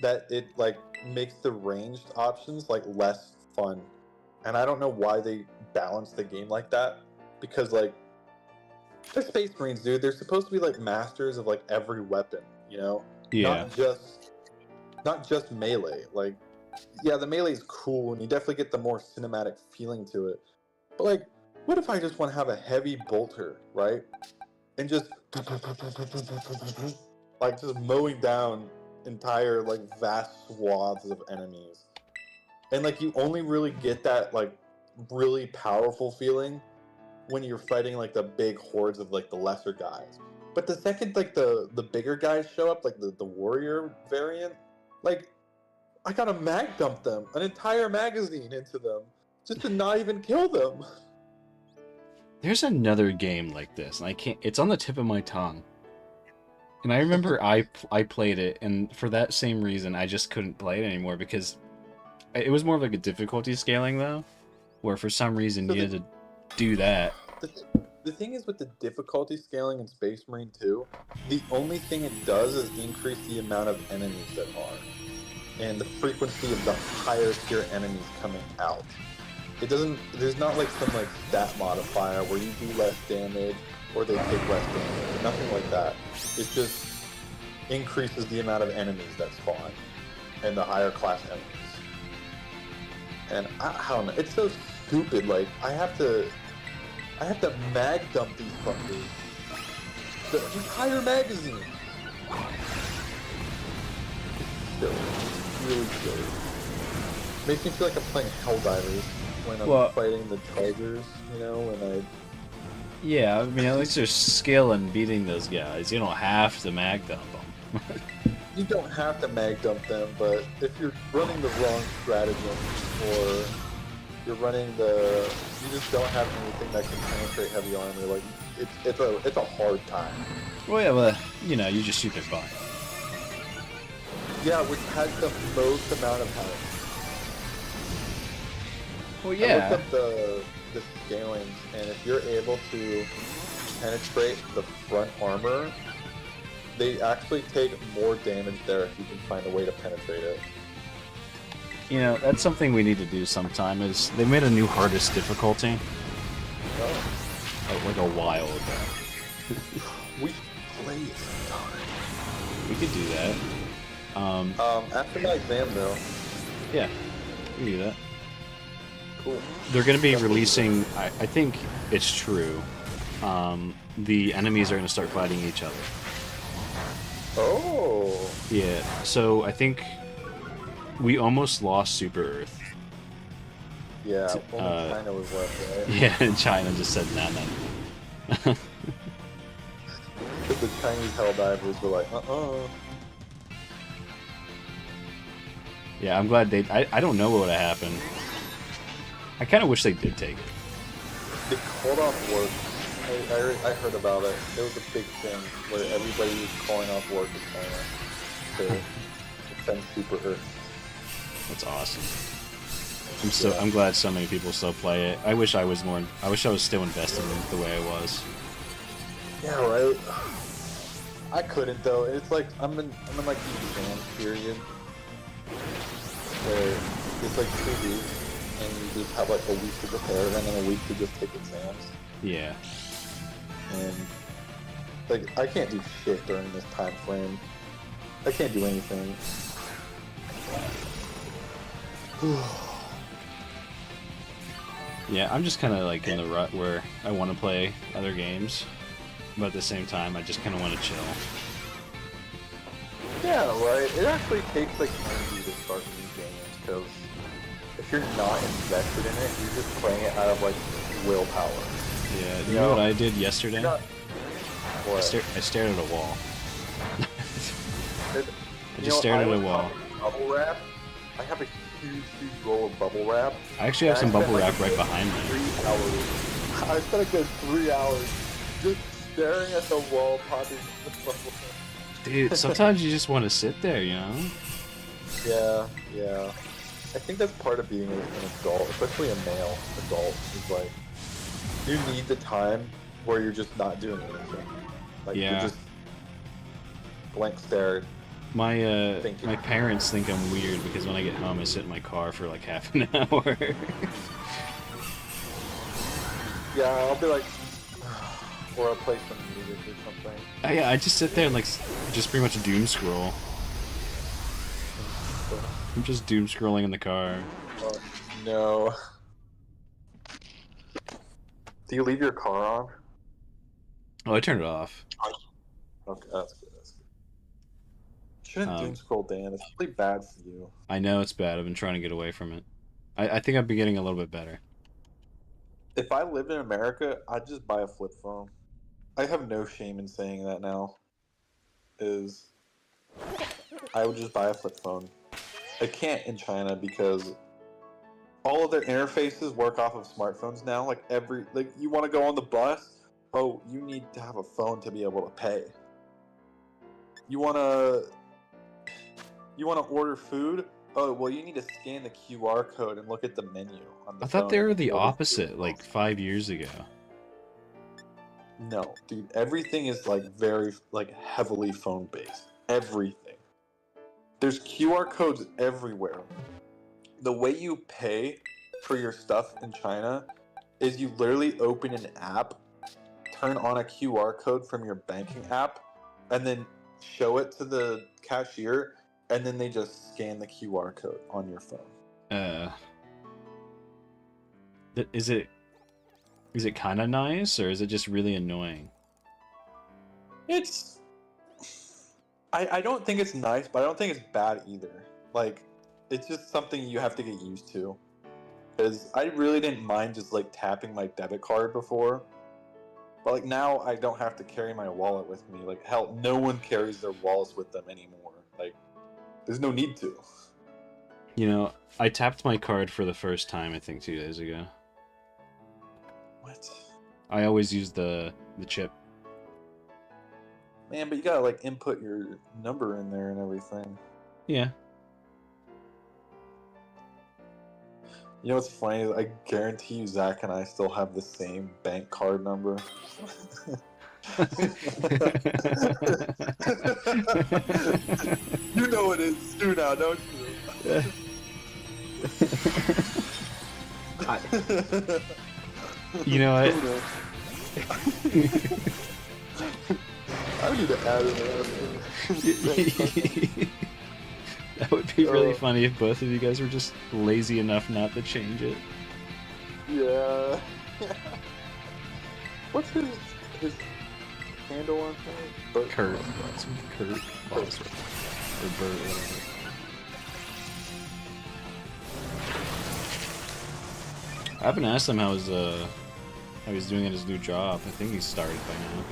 that it like makes the ranged options like less fun. And I don't know why they balance the game like that, because like they're Space Marines, dude. They're supposed to be like masters of like every weapon, you know? Yeah. Not just melee. Like, yeah, the melee is cool and you definitely get the more cinematic feeling to it. But like, what if I just want to have a heavy bolter, right? And just like just mowing down entire like vast swaths of enemies. And like you only really get that like really powerful feeling when you're fighting like the big hordes of like the lesser guys. But the second like the bigger guys show up, like the warrior variant, like I gotta mag dump them, an entire magazine into them, just to not even kill them. There's another game like this, and I can't. It's on the tip of my tongue. And I remember I played it, and for that same reason, I just couldn't play it anymore because it was more of like a difficulty scaling though, where for some reason you had to do that. The thing is with the difficulty scaling in Space Marine 2, the only thing it does is increase the amount of enemies that are, and the frequency of the higher tier enemies coming out. It doesn't, there's not like some like stat modifier where you do less damage or they take less damage, nothing like that. It just increases the amount of enemies that spawn and the higher class enemies. And I don't know, it's so stupid, like I have to mag dump these fuckers. The entire magazine. Silly. Really silly. Makes me feel like I'm playing Helldivers when I'm fighting the Chargers, you know, when I... Yeah, I mean, at least there's skill in beating those guys. You don't have to mag dump them. You don't have to mag dump them, but if you're running the wrong stratagem, or you're running the... You just don't have anything that can penetrate heavy armor, like, it's a hard time. Well, yeah, well, you know, you just shoot their butt. Yeah, which has the most amount of health. Well, yeah. I looked up the scalings, and if you're able to penetrate the front armor, they actually take more damage there if you can find a way to penetrate it. You know, that's something we need to do sometime, is they made a new hardest difficulty. Oh. Like a while ago. We play it sometime. We could do that. After my exam though. Yeah, we can do that. Cool. They're going to be releasing, I think it's true, the enemies are going to start fighting each other. Oh. Yeah, so I think we almost lost Super Earth. Yeah, only China was left, right? Yeah, and China just said, nah. Because the Chinese Helldivers were like, Yeah, I'm glad they... I don't know what would have happened. I kind of wish they did take it. They called off work. I heard about it. It was a big thing where everybody was calling off work in China to defend Super Earth. That's awesome. I'm glad so many people still play it. I wish I was still invested in the way I was. Yeah, right. I couldn't though. It's like I'm in like the exam period where it's like 2 weeks and you just have like a week to prepare and then a week to just take exams. Yeah. And like I can't do shit during this time frame. I can't do anything. Yeah, I'm just kind of like in the rut where I want to play other games, but at the same time, I just kind of want to chill. Yeah, right. It actually takes like energy to start new games, because if you're not invested in it, you're just playing it out of like willpower. Yeah, you know what I did yesterday? What? I stared at a wall. I just I stared at a was wall. Bubble wrap, I have a huge roll of bubble wrap. I actually have And some I bubble spent, wrap right behind me. 3 hours. I spent a good 3 hours just staring at the wall, popping the bubble wrap. Dude, sometimes you just want to sit there, you know? Yeah. I think that's part of being an adult, especially a male adult, is like, you need the time where you're just not doing anything. Like, Yeah. you're just blank stare. My Thinking. my parents think I'm weird because when I get home I sit in my car for like half an hour. Yeah, I'll be like, or I'll play some music or something. Yeah, I just sit there and like just pretty much doom scroll. I'm just doom scrolling in the car. Oh, no. Do you leave your car on? Oh, I turned it off. Okay, that's good. Shouldn't doom Um, scroll, Dan. It's really bad for you. I know it's bad. I've been trying to get away from it. I think I've been getting a little bit better. If I lived in America, I'd just buy a flip phone. I have no shame in saying that now. I would just buy a flip phone. I can't in China because all of their interfaces work off of smartphones now. Like you want to go on the bus, oh, you need to have a phone to be able to pay. You want to order food, oh, well, you need to scan the QR code and look at the menu on the I phone. thought they were and the be able to do opposite it. like 5 years ago. No, dude, everything is like very heavily phone based. Everything. There's QR codes everywhere. The way you pay for your stuff in China is you literally open an app, turn on a QR code from your banking app, and then show it to the cashier, and then they just scan the QR code on your phone. Is it kind of nice or is it just really annoying? It's I don't think it's nice, but I don't think it's bad either. Like, it's just something you have to get used to. Because I really didn't mind just like tapping my debit card before. But like now I don't have to carry my wallet with me. Like, hell, no one carries their wallets with them anymore. Like, there's no need to. You know, I tapped my card for the first time I think 2 days ago. What? I always use the chip. Man, but you gotta like input your number in there and everything. Yeah. You know what's funny? I guarantee you Zach and I still have the same bank card number. You know it is too now, don't you? You know what? I need to add it. That would be really funny if both of you guys were just lazy enough not to change it. Yeah. What's his handle on thing? Kurt. Kurt. Foster. Or Bert, whatever. I haven't asked him how he's doing at his new job. I think he's started by now.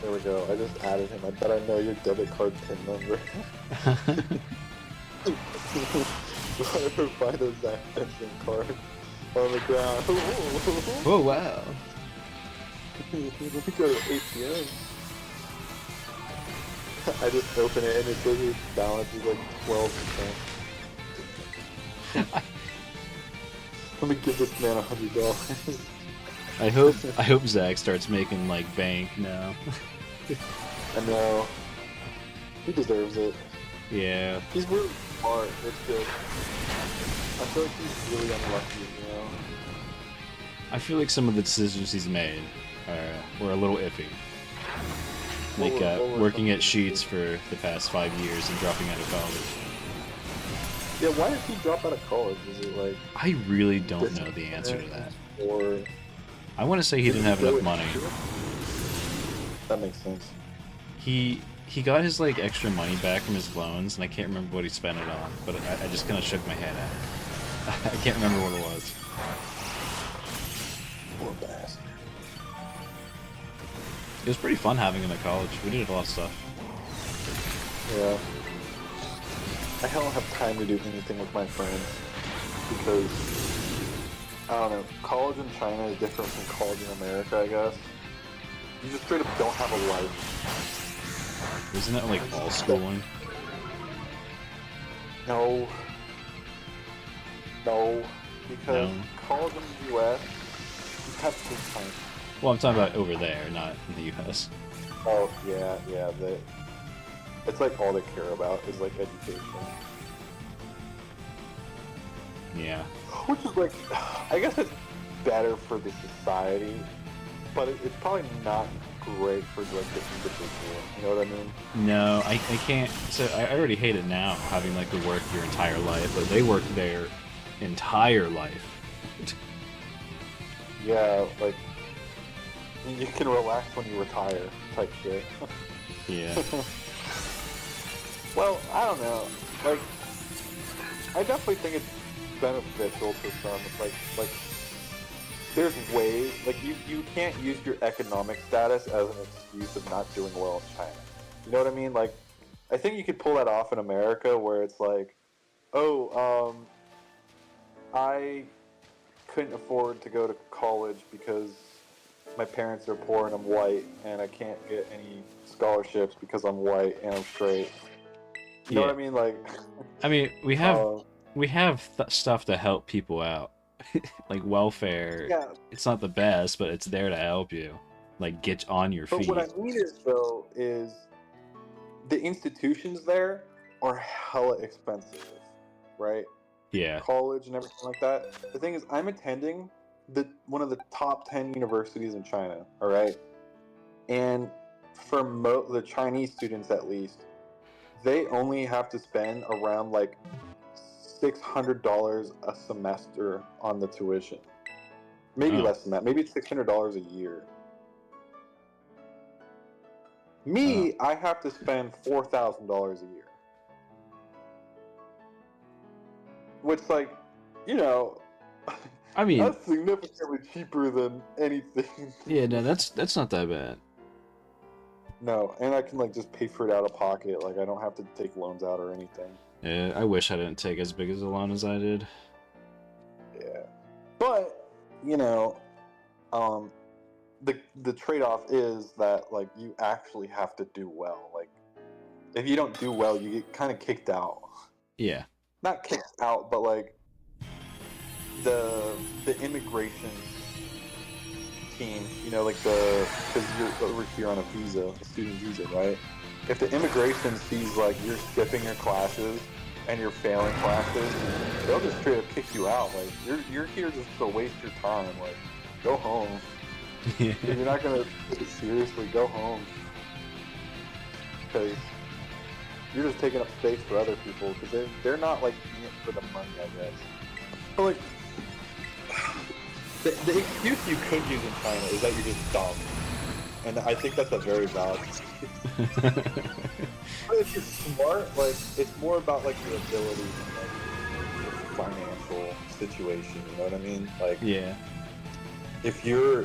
There we go. I just added him. I bet I know your debit card PIN number. Whoever find a Zach Benson card on the ground. Oh wow! Let me go to ATM. I just open it and it says his balance is like 12%. Let me give this man $100. I hope Zach starts making like bank now. I know. He deserves it. Yeah. He's really smart. It's good. I feel like he's really unlucky, you know? I feel like some of the decisions he's made were a little iffy. Like working at Sheets for the past 5 years and dropping out of college. Yeah, why did he drop out of college? Is it like... I really don't know the answer to that. Or... I want to say he didn't have enough money. That makes sense. He got his like extra money back from his loans, and I can't remember what he spent it on. But I just kind of shook my head at it. I can't remember what it was. Poor bastard. It was pretty fun having him at college. We did a lot of stuff. Yeah. I don't have time to do anything with my friends because I don't know. College in China is different from college in America, I guess. You just straight up don't have a life. Isn't that like all schooling? No. No. Because No. college in the US, you have to take time. Well, I'm talking about over there, not in the U.S. Oh, yeah. It's like all they care about is like education. Yeah. Which is like, I guess it's better for the society, but it's probably not great for like the individual. You know what I mean? No, I can't. So I already hate it now, having like to work your entire life, but they work their entire life. Yeah, like you can relax when you retire, type shit. Yeah. Well, I don't know. Like, I definitely think it's beneficial to some. Like there's ways. Like you can't use your economic status as an excuse of not doing well in China. You know what I mean? Like, I think you could pull that off in America, where it's like, oh, I couldn't afford to go to college because my parents are poor and I'm white, and I can't get any scholarships because I'm white and I'm straight. You know what I mean? Like, I mean, we have stuff to help people out, like welfare. yeah. It's not the best, but it's there to help you, like get on your But feet. what I mean is, though, is the institutions there are hella expensive, right? Yeah. College and everything like that. The thing is, I'm attending one of the top 10 universities in China, all right? And for the Chinese students, at least, they only have to spend around like $600 a semester on the tuition. Maybe Oh. less than that. Maybe it's $600 a year. Me, I have to spend $4,000 a year. Which, like, you know, I mean, that's significantly cheaper than anything. yeah, no, that's not that bad. No, and I can, like, just pay for it out of pocket. Like, I don't have to take loans out or anything. Yeah, I wish I didn't take as big as a loan as I did. Yeah. But, you know, the trade-off is that, like, you actually have to do well. Like, if you don't do well, you get kind of kicked out. Yeah. Not kicked out, but, like, the immigration team, you know, like because you're over here on a visa, a student visa, right? If the immigration sees, like, you're skipping your classes and you're failing classes, they'll just straight up kick you out. Like, you're here just to waste your time. Like, go home. If you're not gonna take it seriously, go home. Because you're just taking up space for other people, because they're not, like, in it for the money, I guess. But, like, the excuse you could use in China is that you're just dumb. And I think that's a very valid excuse. But if you're smart, like, it's more about, like, your ability and, like, your financial situation, you know what I mean? Like, Yeah. if you're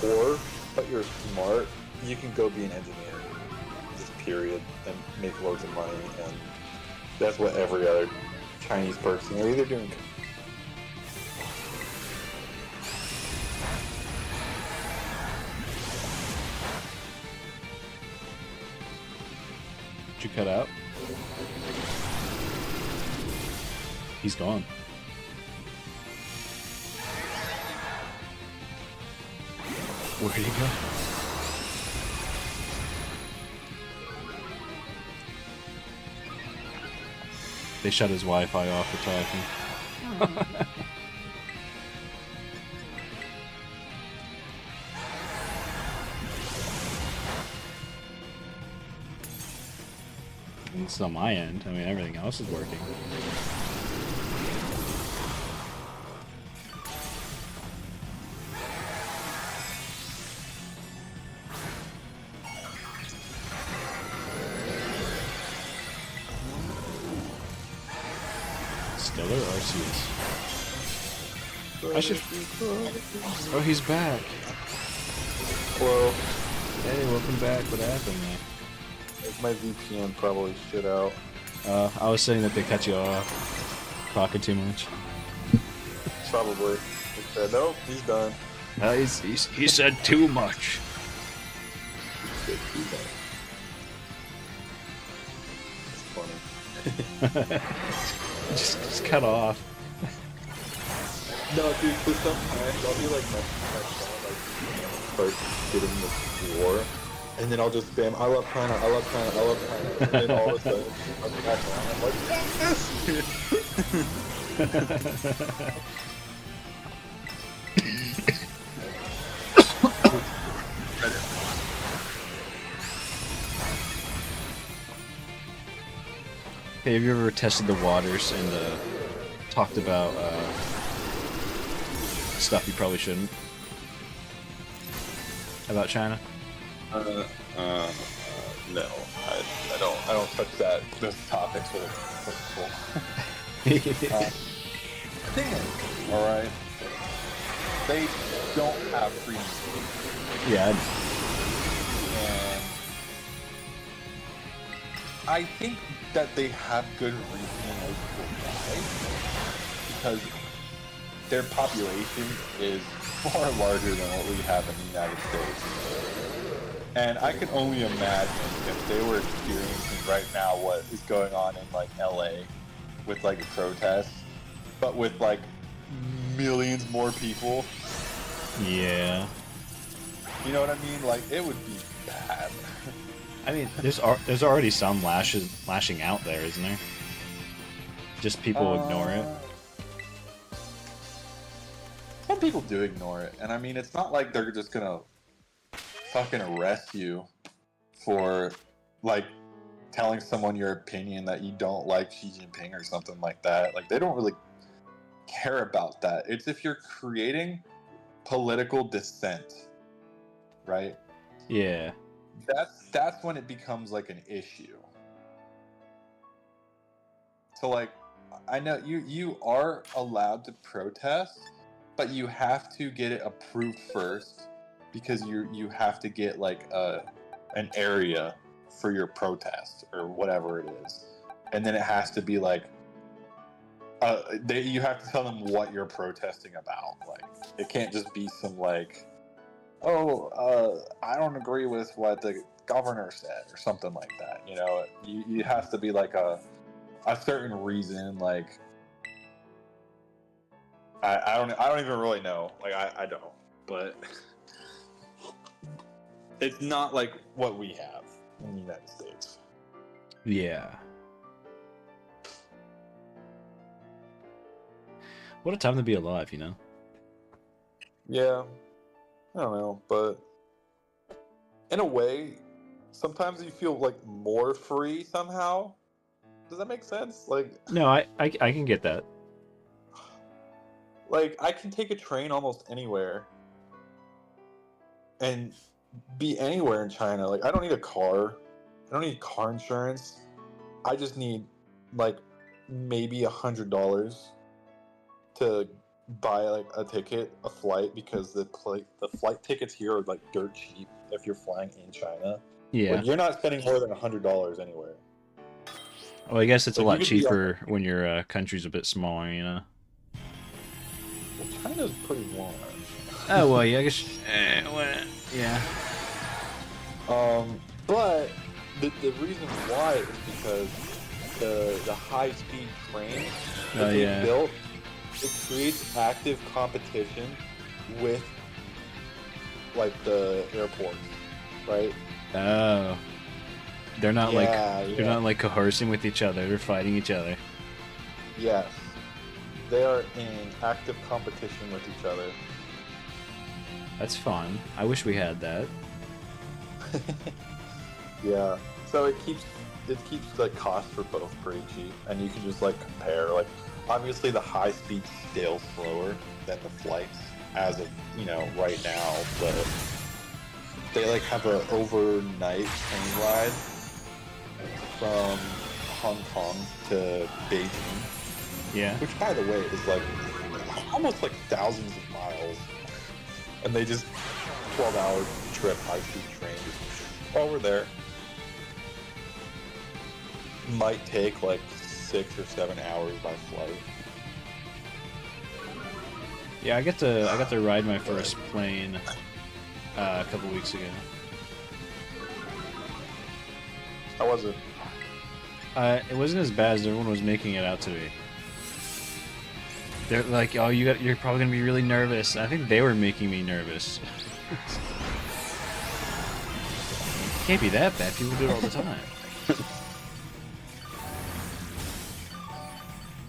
poor but you're smart, you can go be an engineer, just period, and make loads of money, and that's what every other Chinese person are either doing. Did you cut out? He's gone. Where'd he go? They shut his Wi-Fi off for talking. It's on my end. I mean, everything else is working. Stellar Arceus. I should. Oh, he's back. Hello. Hey, welcome back. What happened, man? My VPN probably shit out. I was saying that they cut you off, talking too much. Probably. He said, nope, he's done. He said too much. He said too much. It's funny. just cut off. No, dude, for sometimes I'll be like start getting the war, and then I'll just spam, I love China, I love China, I love China, and then all of a sudden, I'm like, yes! Hey, have you ever tested the waters and talked about stuff you probably shouldn't about China? No, I don't touch those topics with people. Thing is, all right, they don't have freedom of speech. Yeah. And I think that they have good reason why, because their population is far larger than what we have in the United States. And I can only imagine if they were experiencing right now what is going on in like LA with like protests, but with like millions more people. Yeah. You know what I mean? Like, it would be bad. I mean, there's already some lashing out there, isn't there? Just people ignore it. Some people do ignore it, and I mean, it's not like they're just gonna fucking arrest you for like telling someone your opinion that you don't like Xi Jinping or something like that. Like, they don't really care about that. It's if you're creating political dissent, right? Yeah. That's when it becomes like an issue. So like, I know you are allowed to protest, but you have to get it approved first, because you have to get like an area for your protest or whatever it is, and then it has to be like you have to tell them what you're protesting about. Like, it can't just be some like, I don't agree with what the governor said or something like that. You know, you have to be like a certain reason. Like, I don't even really know. Like, I don't, but it's not like what we have in the United States. Yeah. What a time to be alive, you know? Yeah. I don't know, but in a way, sometimes you feel like more free somehow. Does that make sense? Like, No, I can get that. like, I can take a train almost anywhere and be anywhere in China. Like, I don't need a car. I don't need car insurance. I just need like maybe $100 to buy like a ticket, a flight, because the flight tickets here are like dirt cheap if you're flying in China. Yeah. Like, you're not spending more than $100 anywhere. Well, I guess it's a Like, lot you could be cheaper when your country's a bit smaller, you know? Well, China's pretty large. Oh, well, yeah, I guess... yeah. But the reason why is because the high-speed train that they built, it creates active competition with like the airports, right? Oh. They're not they're not like coercing with each other, they're fighting each other. Yes. They are in active competition with each other. That's fun. I wish we had that. Yeah. So it keeps the cost for both pretty cheap, and you can just like compare. Like, obviously the high speed's still slower than the flights as of right now, but they like have an overnight train ride from Hong Kong to Beijing. Yeah. Which, by the way, is like almost like thousands of miles, and they just 12-hour trip high speed train. Just, oh, we're there. might take like 6 or 7 hours by flight. Yeah, I got to ride my first plane a couple weeks ago. How was it? It wasn't as bad as everyone was making it out to be. They're like, "Oh, you're probably gonna be really nervous." I think they were making me nervous. It can't be that bad. People do it all the time.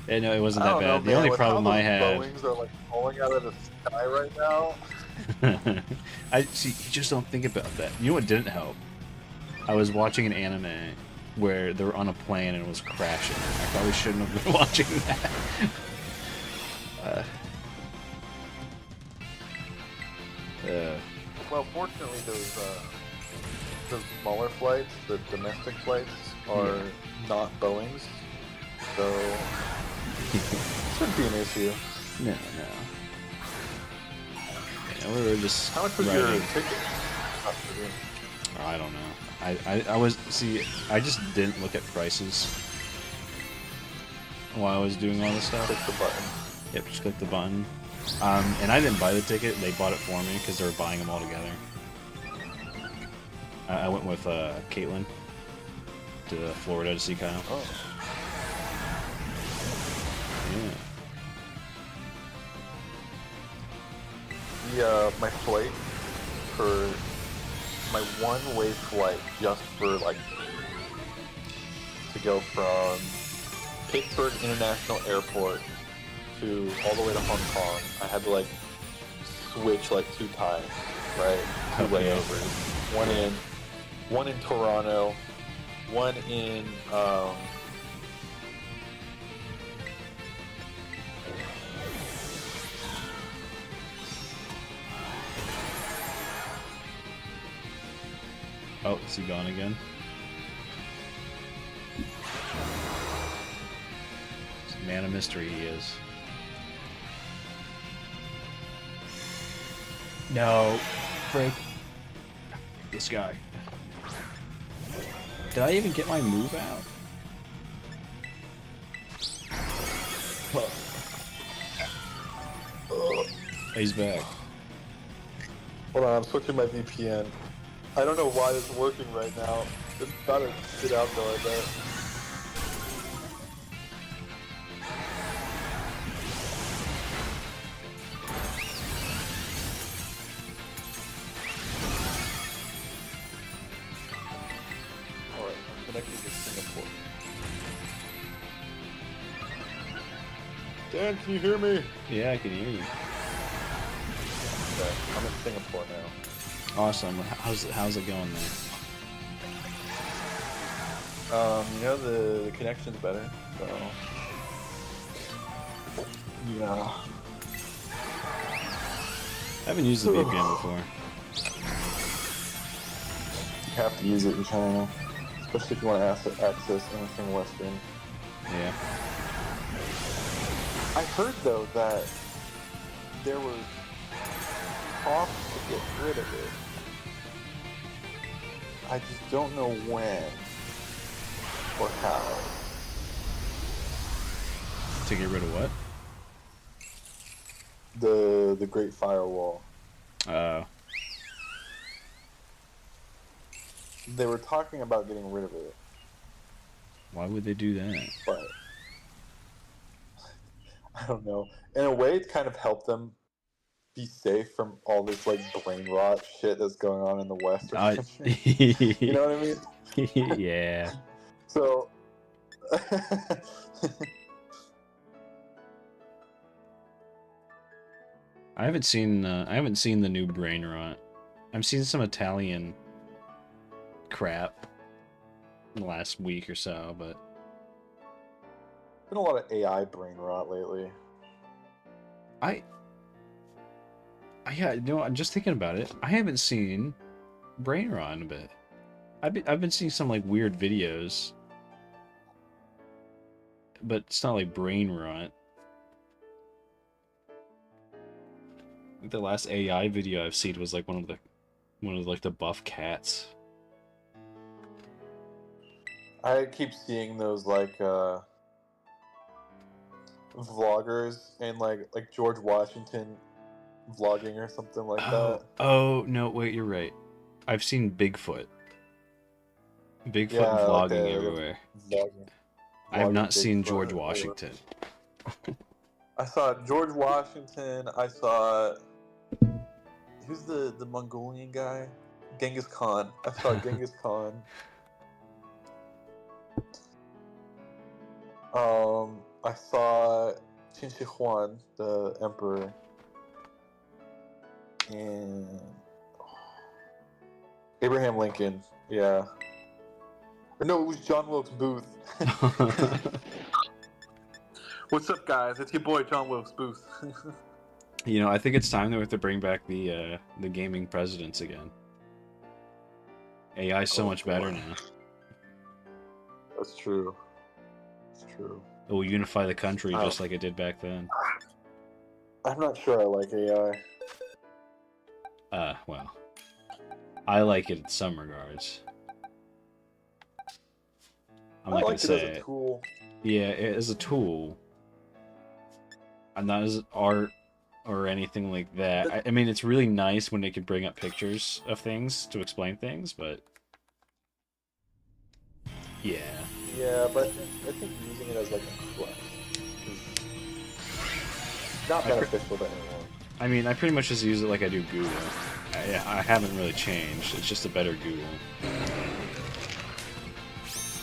Yeah, no, it wasn't that bad. The only problem I had. Boeings are like falling out of the sky right now. I see. You just don't think about that. You know what didn't help? I was watching an anime where they were on a plane and it was crashing. I probably shouldn't have been watching that. Well, fortunately, those smaller flights, the domestic flights, are not Boeings, so shouldn't be an issue. No. Yeah, we were just. How much was riding. your ticket? I don't know. I just didn't look at prices while I was doing all this stuff. Click the button. Yep, just click the button. And I didn't buy the ticket. They bought it for me because they were buying them all together. I went with Caitlin to Florida to see Kyle. Oh. Yeah. My flight for my one-way flight just for like to go from Pittsburgh International Airport to all the way to Hong Kong. I had to like switch like 2 times, right? 2 layovers. One in Toronto, one in Oh, is he gone again? He's a man of mystery, he is. No, Frank. This guy. Did I even get my move out? He's back. Hold on, I'm switching my VPN. I don't know why it's working right now. It's about to get out though, I bet. Alright, I'm connected to Singapore. Dan, can you hear me? Yeah, I can hear you. Okay, I'm in Singapore now. Awesome. How's it going there? The connection's better, so yeah. I haven't used the VPN before. You have to use it in China, especially if you want to access anything Western. Yeah. I heard though that there was talks to get rid of it. I just don't know when or how. To get rid of what? The Great Firewall. They were talking about getting rid of it, Why would they do that? but I don't know. In a way, it's kind of helped them be safe from all this like brain rot shit that's going on in the West. Or something. You know what I mean? Yeah. So I haven't seen the new Brain Rot. I've seen some Italian crap in the last week or so, but been a lot of AI brain rot lately. Yeah, you know, I'm just thinking about it. I haven't seen Brain Rot in a bit. I've been seeing some like weird videos, but it's not like Brain Rot. The last AI video I've seen was like one of the buff cats. I keep seeing those like vloggers and like George Washington vlogging or something like that. Oh no, wait, you're right. I've seen Bigfoot. Bigfoot Yeah, like vlogging everywhere. vlogging, I have not seen Bigfoot George or- Washington. I saw George Washington. I saw who's the Mongolian guy? Genghis Khan. I saw Genghis Khan. I saw Qin Shi Huang, the emperor, and Abraham Lincoln. Yeah. Or no, it was John Wilkes Booth. What's up, guys? It's your boy John Wilkes Booth. You know, I think it's time that we have to bring back the gaming presidents again. AI is so much better boy. now. That's true. It's true. It will unify the country just like it did back then. I'm not sure I like AI. Well, I like it in some regards. I'm I not gonna like it say as a tool. Yeah, it is a tool. And not as art or anything like that. I mean, it's really nice when they can bring up pictures of things to explain things, but yeah. Yeah, but I think using it as like a crutch is not beneficial to anyone. I mean, I pretty much just use it like I do Google. I haven't really changed. It's just a better Google.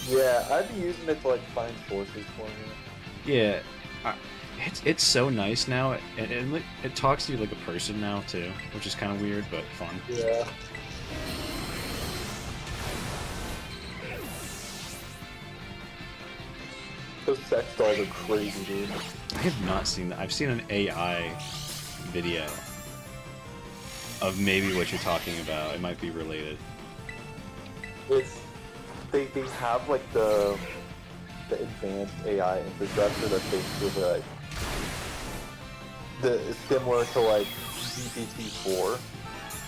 Yeah, I'd be using it to like find sources for me. Yeah, it's so nice now, and it talks to you like a person now too, which is kind of weird but fun. Yeah. Those sex dolls are crazy, dude. I have not seen that. I've seen an AI video of maybe what you're talking about. It might be related. It's they have like the advanced AI infrastructure that's basically like similar to like GPT-4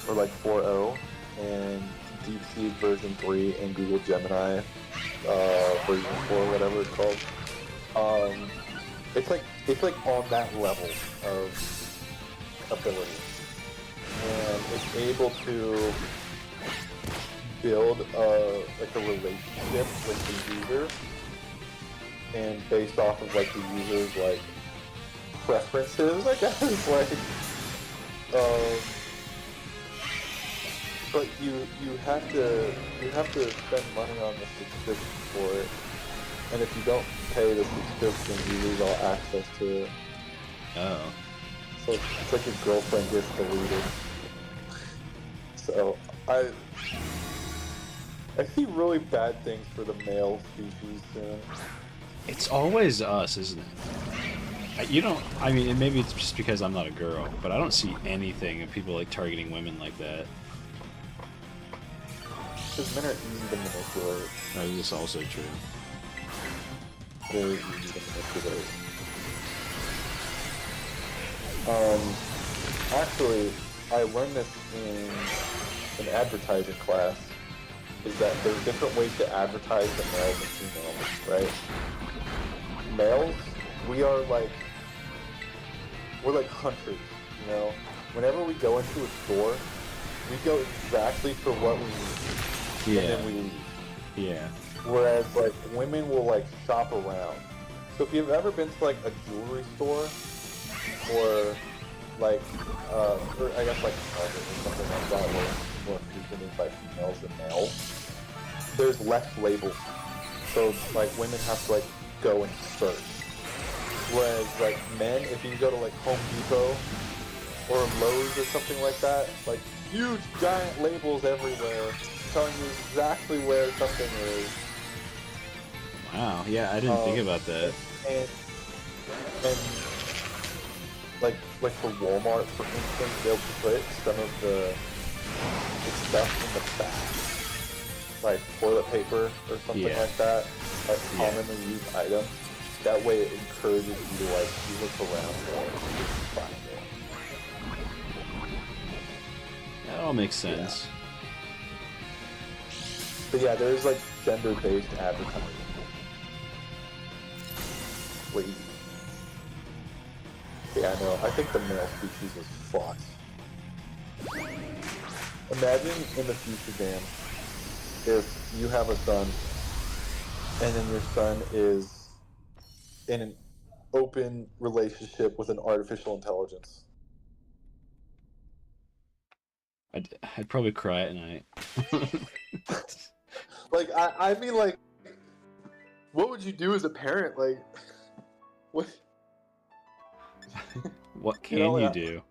or like 4.0 and DeepSeek version 3 and Google Gemini version 4, whatever it's called. It's like on that level of ability, and it's able to build a relationship with the user, and based off of like the user's like preferences, I guess, like but you have to spend money on the subscription for it, and if you don't pay the subscription, you lose all access to it. Oh. So it's like your girlfriend gets deleted. So I see really bad things for the male species soon. It's always us, isn't it? You don't. I mean, and maybe it's just because I'm not a girl, but I don't see anything of people like targeting women like that. Because men are easy to manipulate. Is this also true? Very easy to manipulate. Actually, I learned this in an advertising class. Is that there's different ways to advertise the males and females, right? Males, we're like hunters, you know? Whenever we go into a store, we go exactly for what we need, Yeah. and then we leave. Yeah. Whereas, like, women will, like, shop around. So if you've ever been to, like, a jewelry store, or, like, or I guess, like, Target or something like that, where it's more frequented by females than males, there's less labels. So, like, women have to, like, go and search. Whereas, like, men, if you go to, like, Home Depot or Lowe's or something like that, like, huge, giant labels everywhere telling you exactly where something is. Wow. Yeah, I didn't think about that. And like for Walmart, for instance, they'll put some of the stuff in the back, like toilet paper or something Yeah. like that, like Yeah. commonly used items. That way it encourages you to like look around more and just find it. That all makes sense. But yeah, there's like gender-based advertising. Lazy. Yeah, I know. I think the male species is fucked. Imagine in the future, Dan, if you have a son, and then your son is in an open relationship with an artificial intelligence. I'd probably cry at night. Like, I mean, like, what would you do as a parent? Like, what? What can you do?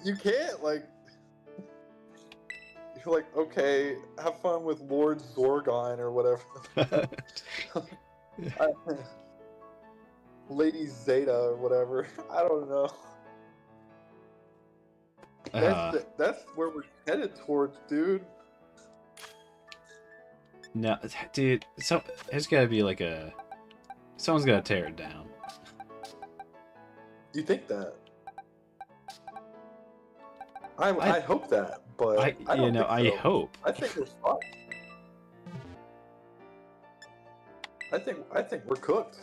You can't, like, you're like, okay, have fun with Lord Zorgon or whatever. Lady Zeta or whatever. I don't know. That's where we're headed towards, dude. No, dude. So there's got to be like someone's got to tear it down. You think that? I hope that, but I don't think so. I hope. I think we're fucked. I think we're cooked.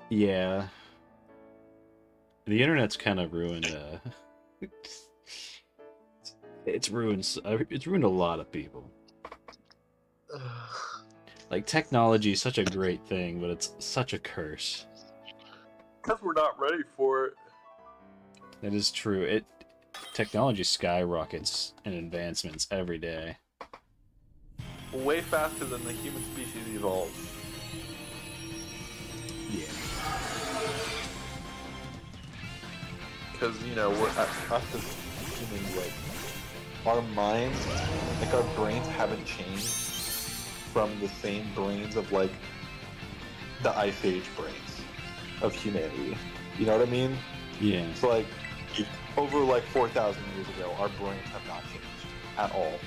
Yeah. The internet's kind of ruined. It's ruined a lot of people. Like, technology is such a great thing, but it's such a curse. Because we're not ready for it. That is true. Technology skyrockets in advancements every day. Way faster than the human species evolved. Yeah. Because, you know, we're us as humans, like, our minds, like, our brains haven't changed from the same brains of, like, the Ice Age brains of humanity. You know what I mean? Yeah. It's like, over, like, 4,000 years ago, our brains have not changed at all.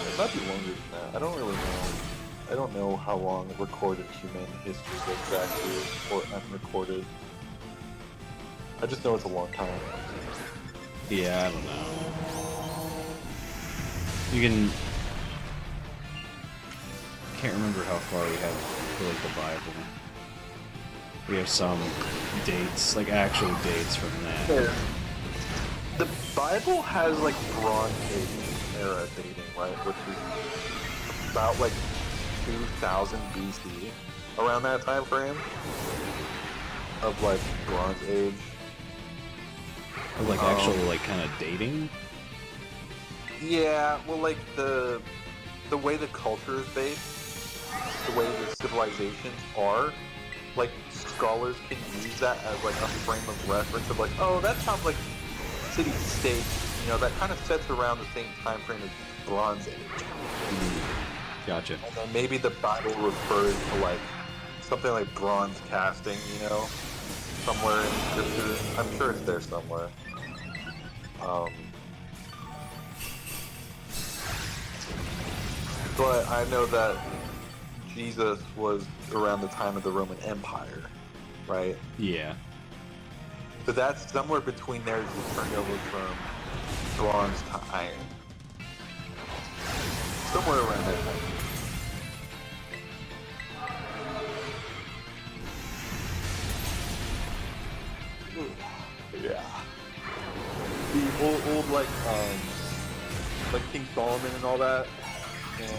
It might be longer than that. I don't really know. I don't know how long recorded human history goes back to, or unrecorded. I just know it's a long time. Yeah, I don't know. You can... I can't remember how far we have for, like, the Bible. We have some dates, like actual dates from that. Yeah. The Bible has, like, Bronze Age era dating, right? Which is about, like, 2000 BC, around that time frame of, like, Bronze Age. Like, actually, like, kind of dating? Yeah, well, like, the way the culture is based, the way the civilizations are, like, scholars can use that as, like, a frame of reference of, like, oh, that sounds like city-state, you know, that kind of sets around the same time frame as Bronze Age. Gotcha. And then maybe the Bible refers to, like, something like bronze casting, you know, somewhere in scripture. I'm sure it's there somewhere. But I know that Jesus was around the time of the Roman Empire, right? Yeah. So that's somewhere between there as you turn over from bronze to iron. Somewhere around that time. Yeah. The old like King Solomon and all that, and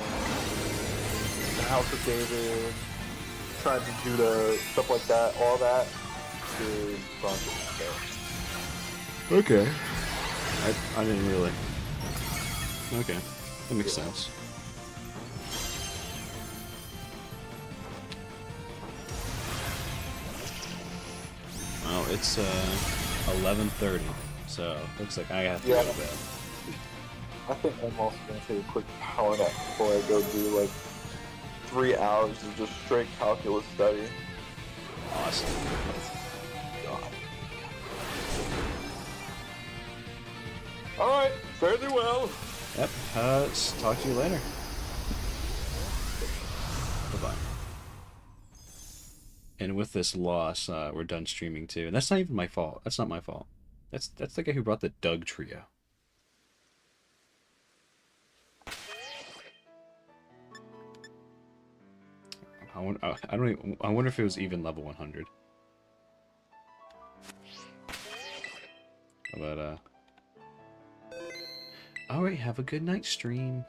the House of David, tribes of Judah, stuff like that, all that is Bronze Age. Okay. I didn't really. Okay. That makes sense. Well, it's 11:30, so looks like I have to go to bed. I think I'm also gonna take a quick power nap before I go do like 3 hours of just straight calculus study. Awesome. God. All right, fare thee well. Yep. Talk to you later. Bye-bye. And with this loss, we're done streaming too. And that's not even my fault. That's not my fault. That's the guy who brought the Doug trio. I wonder if it was even level 100. But all right, have a good night, stream.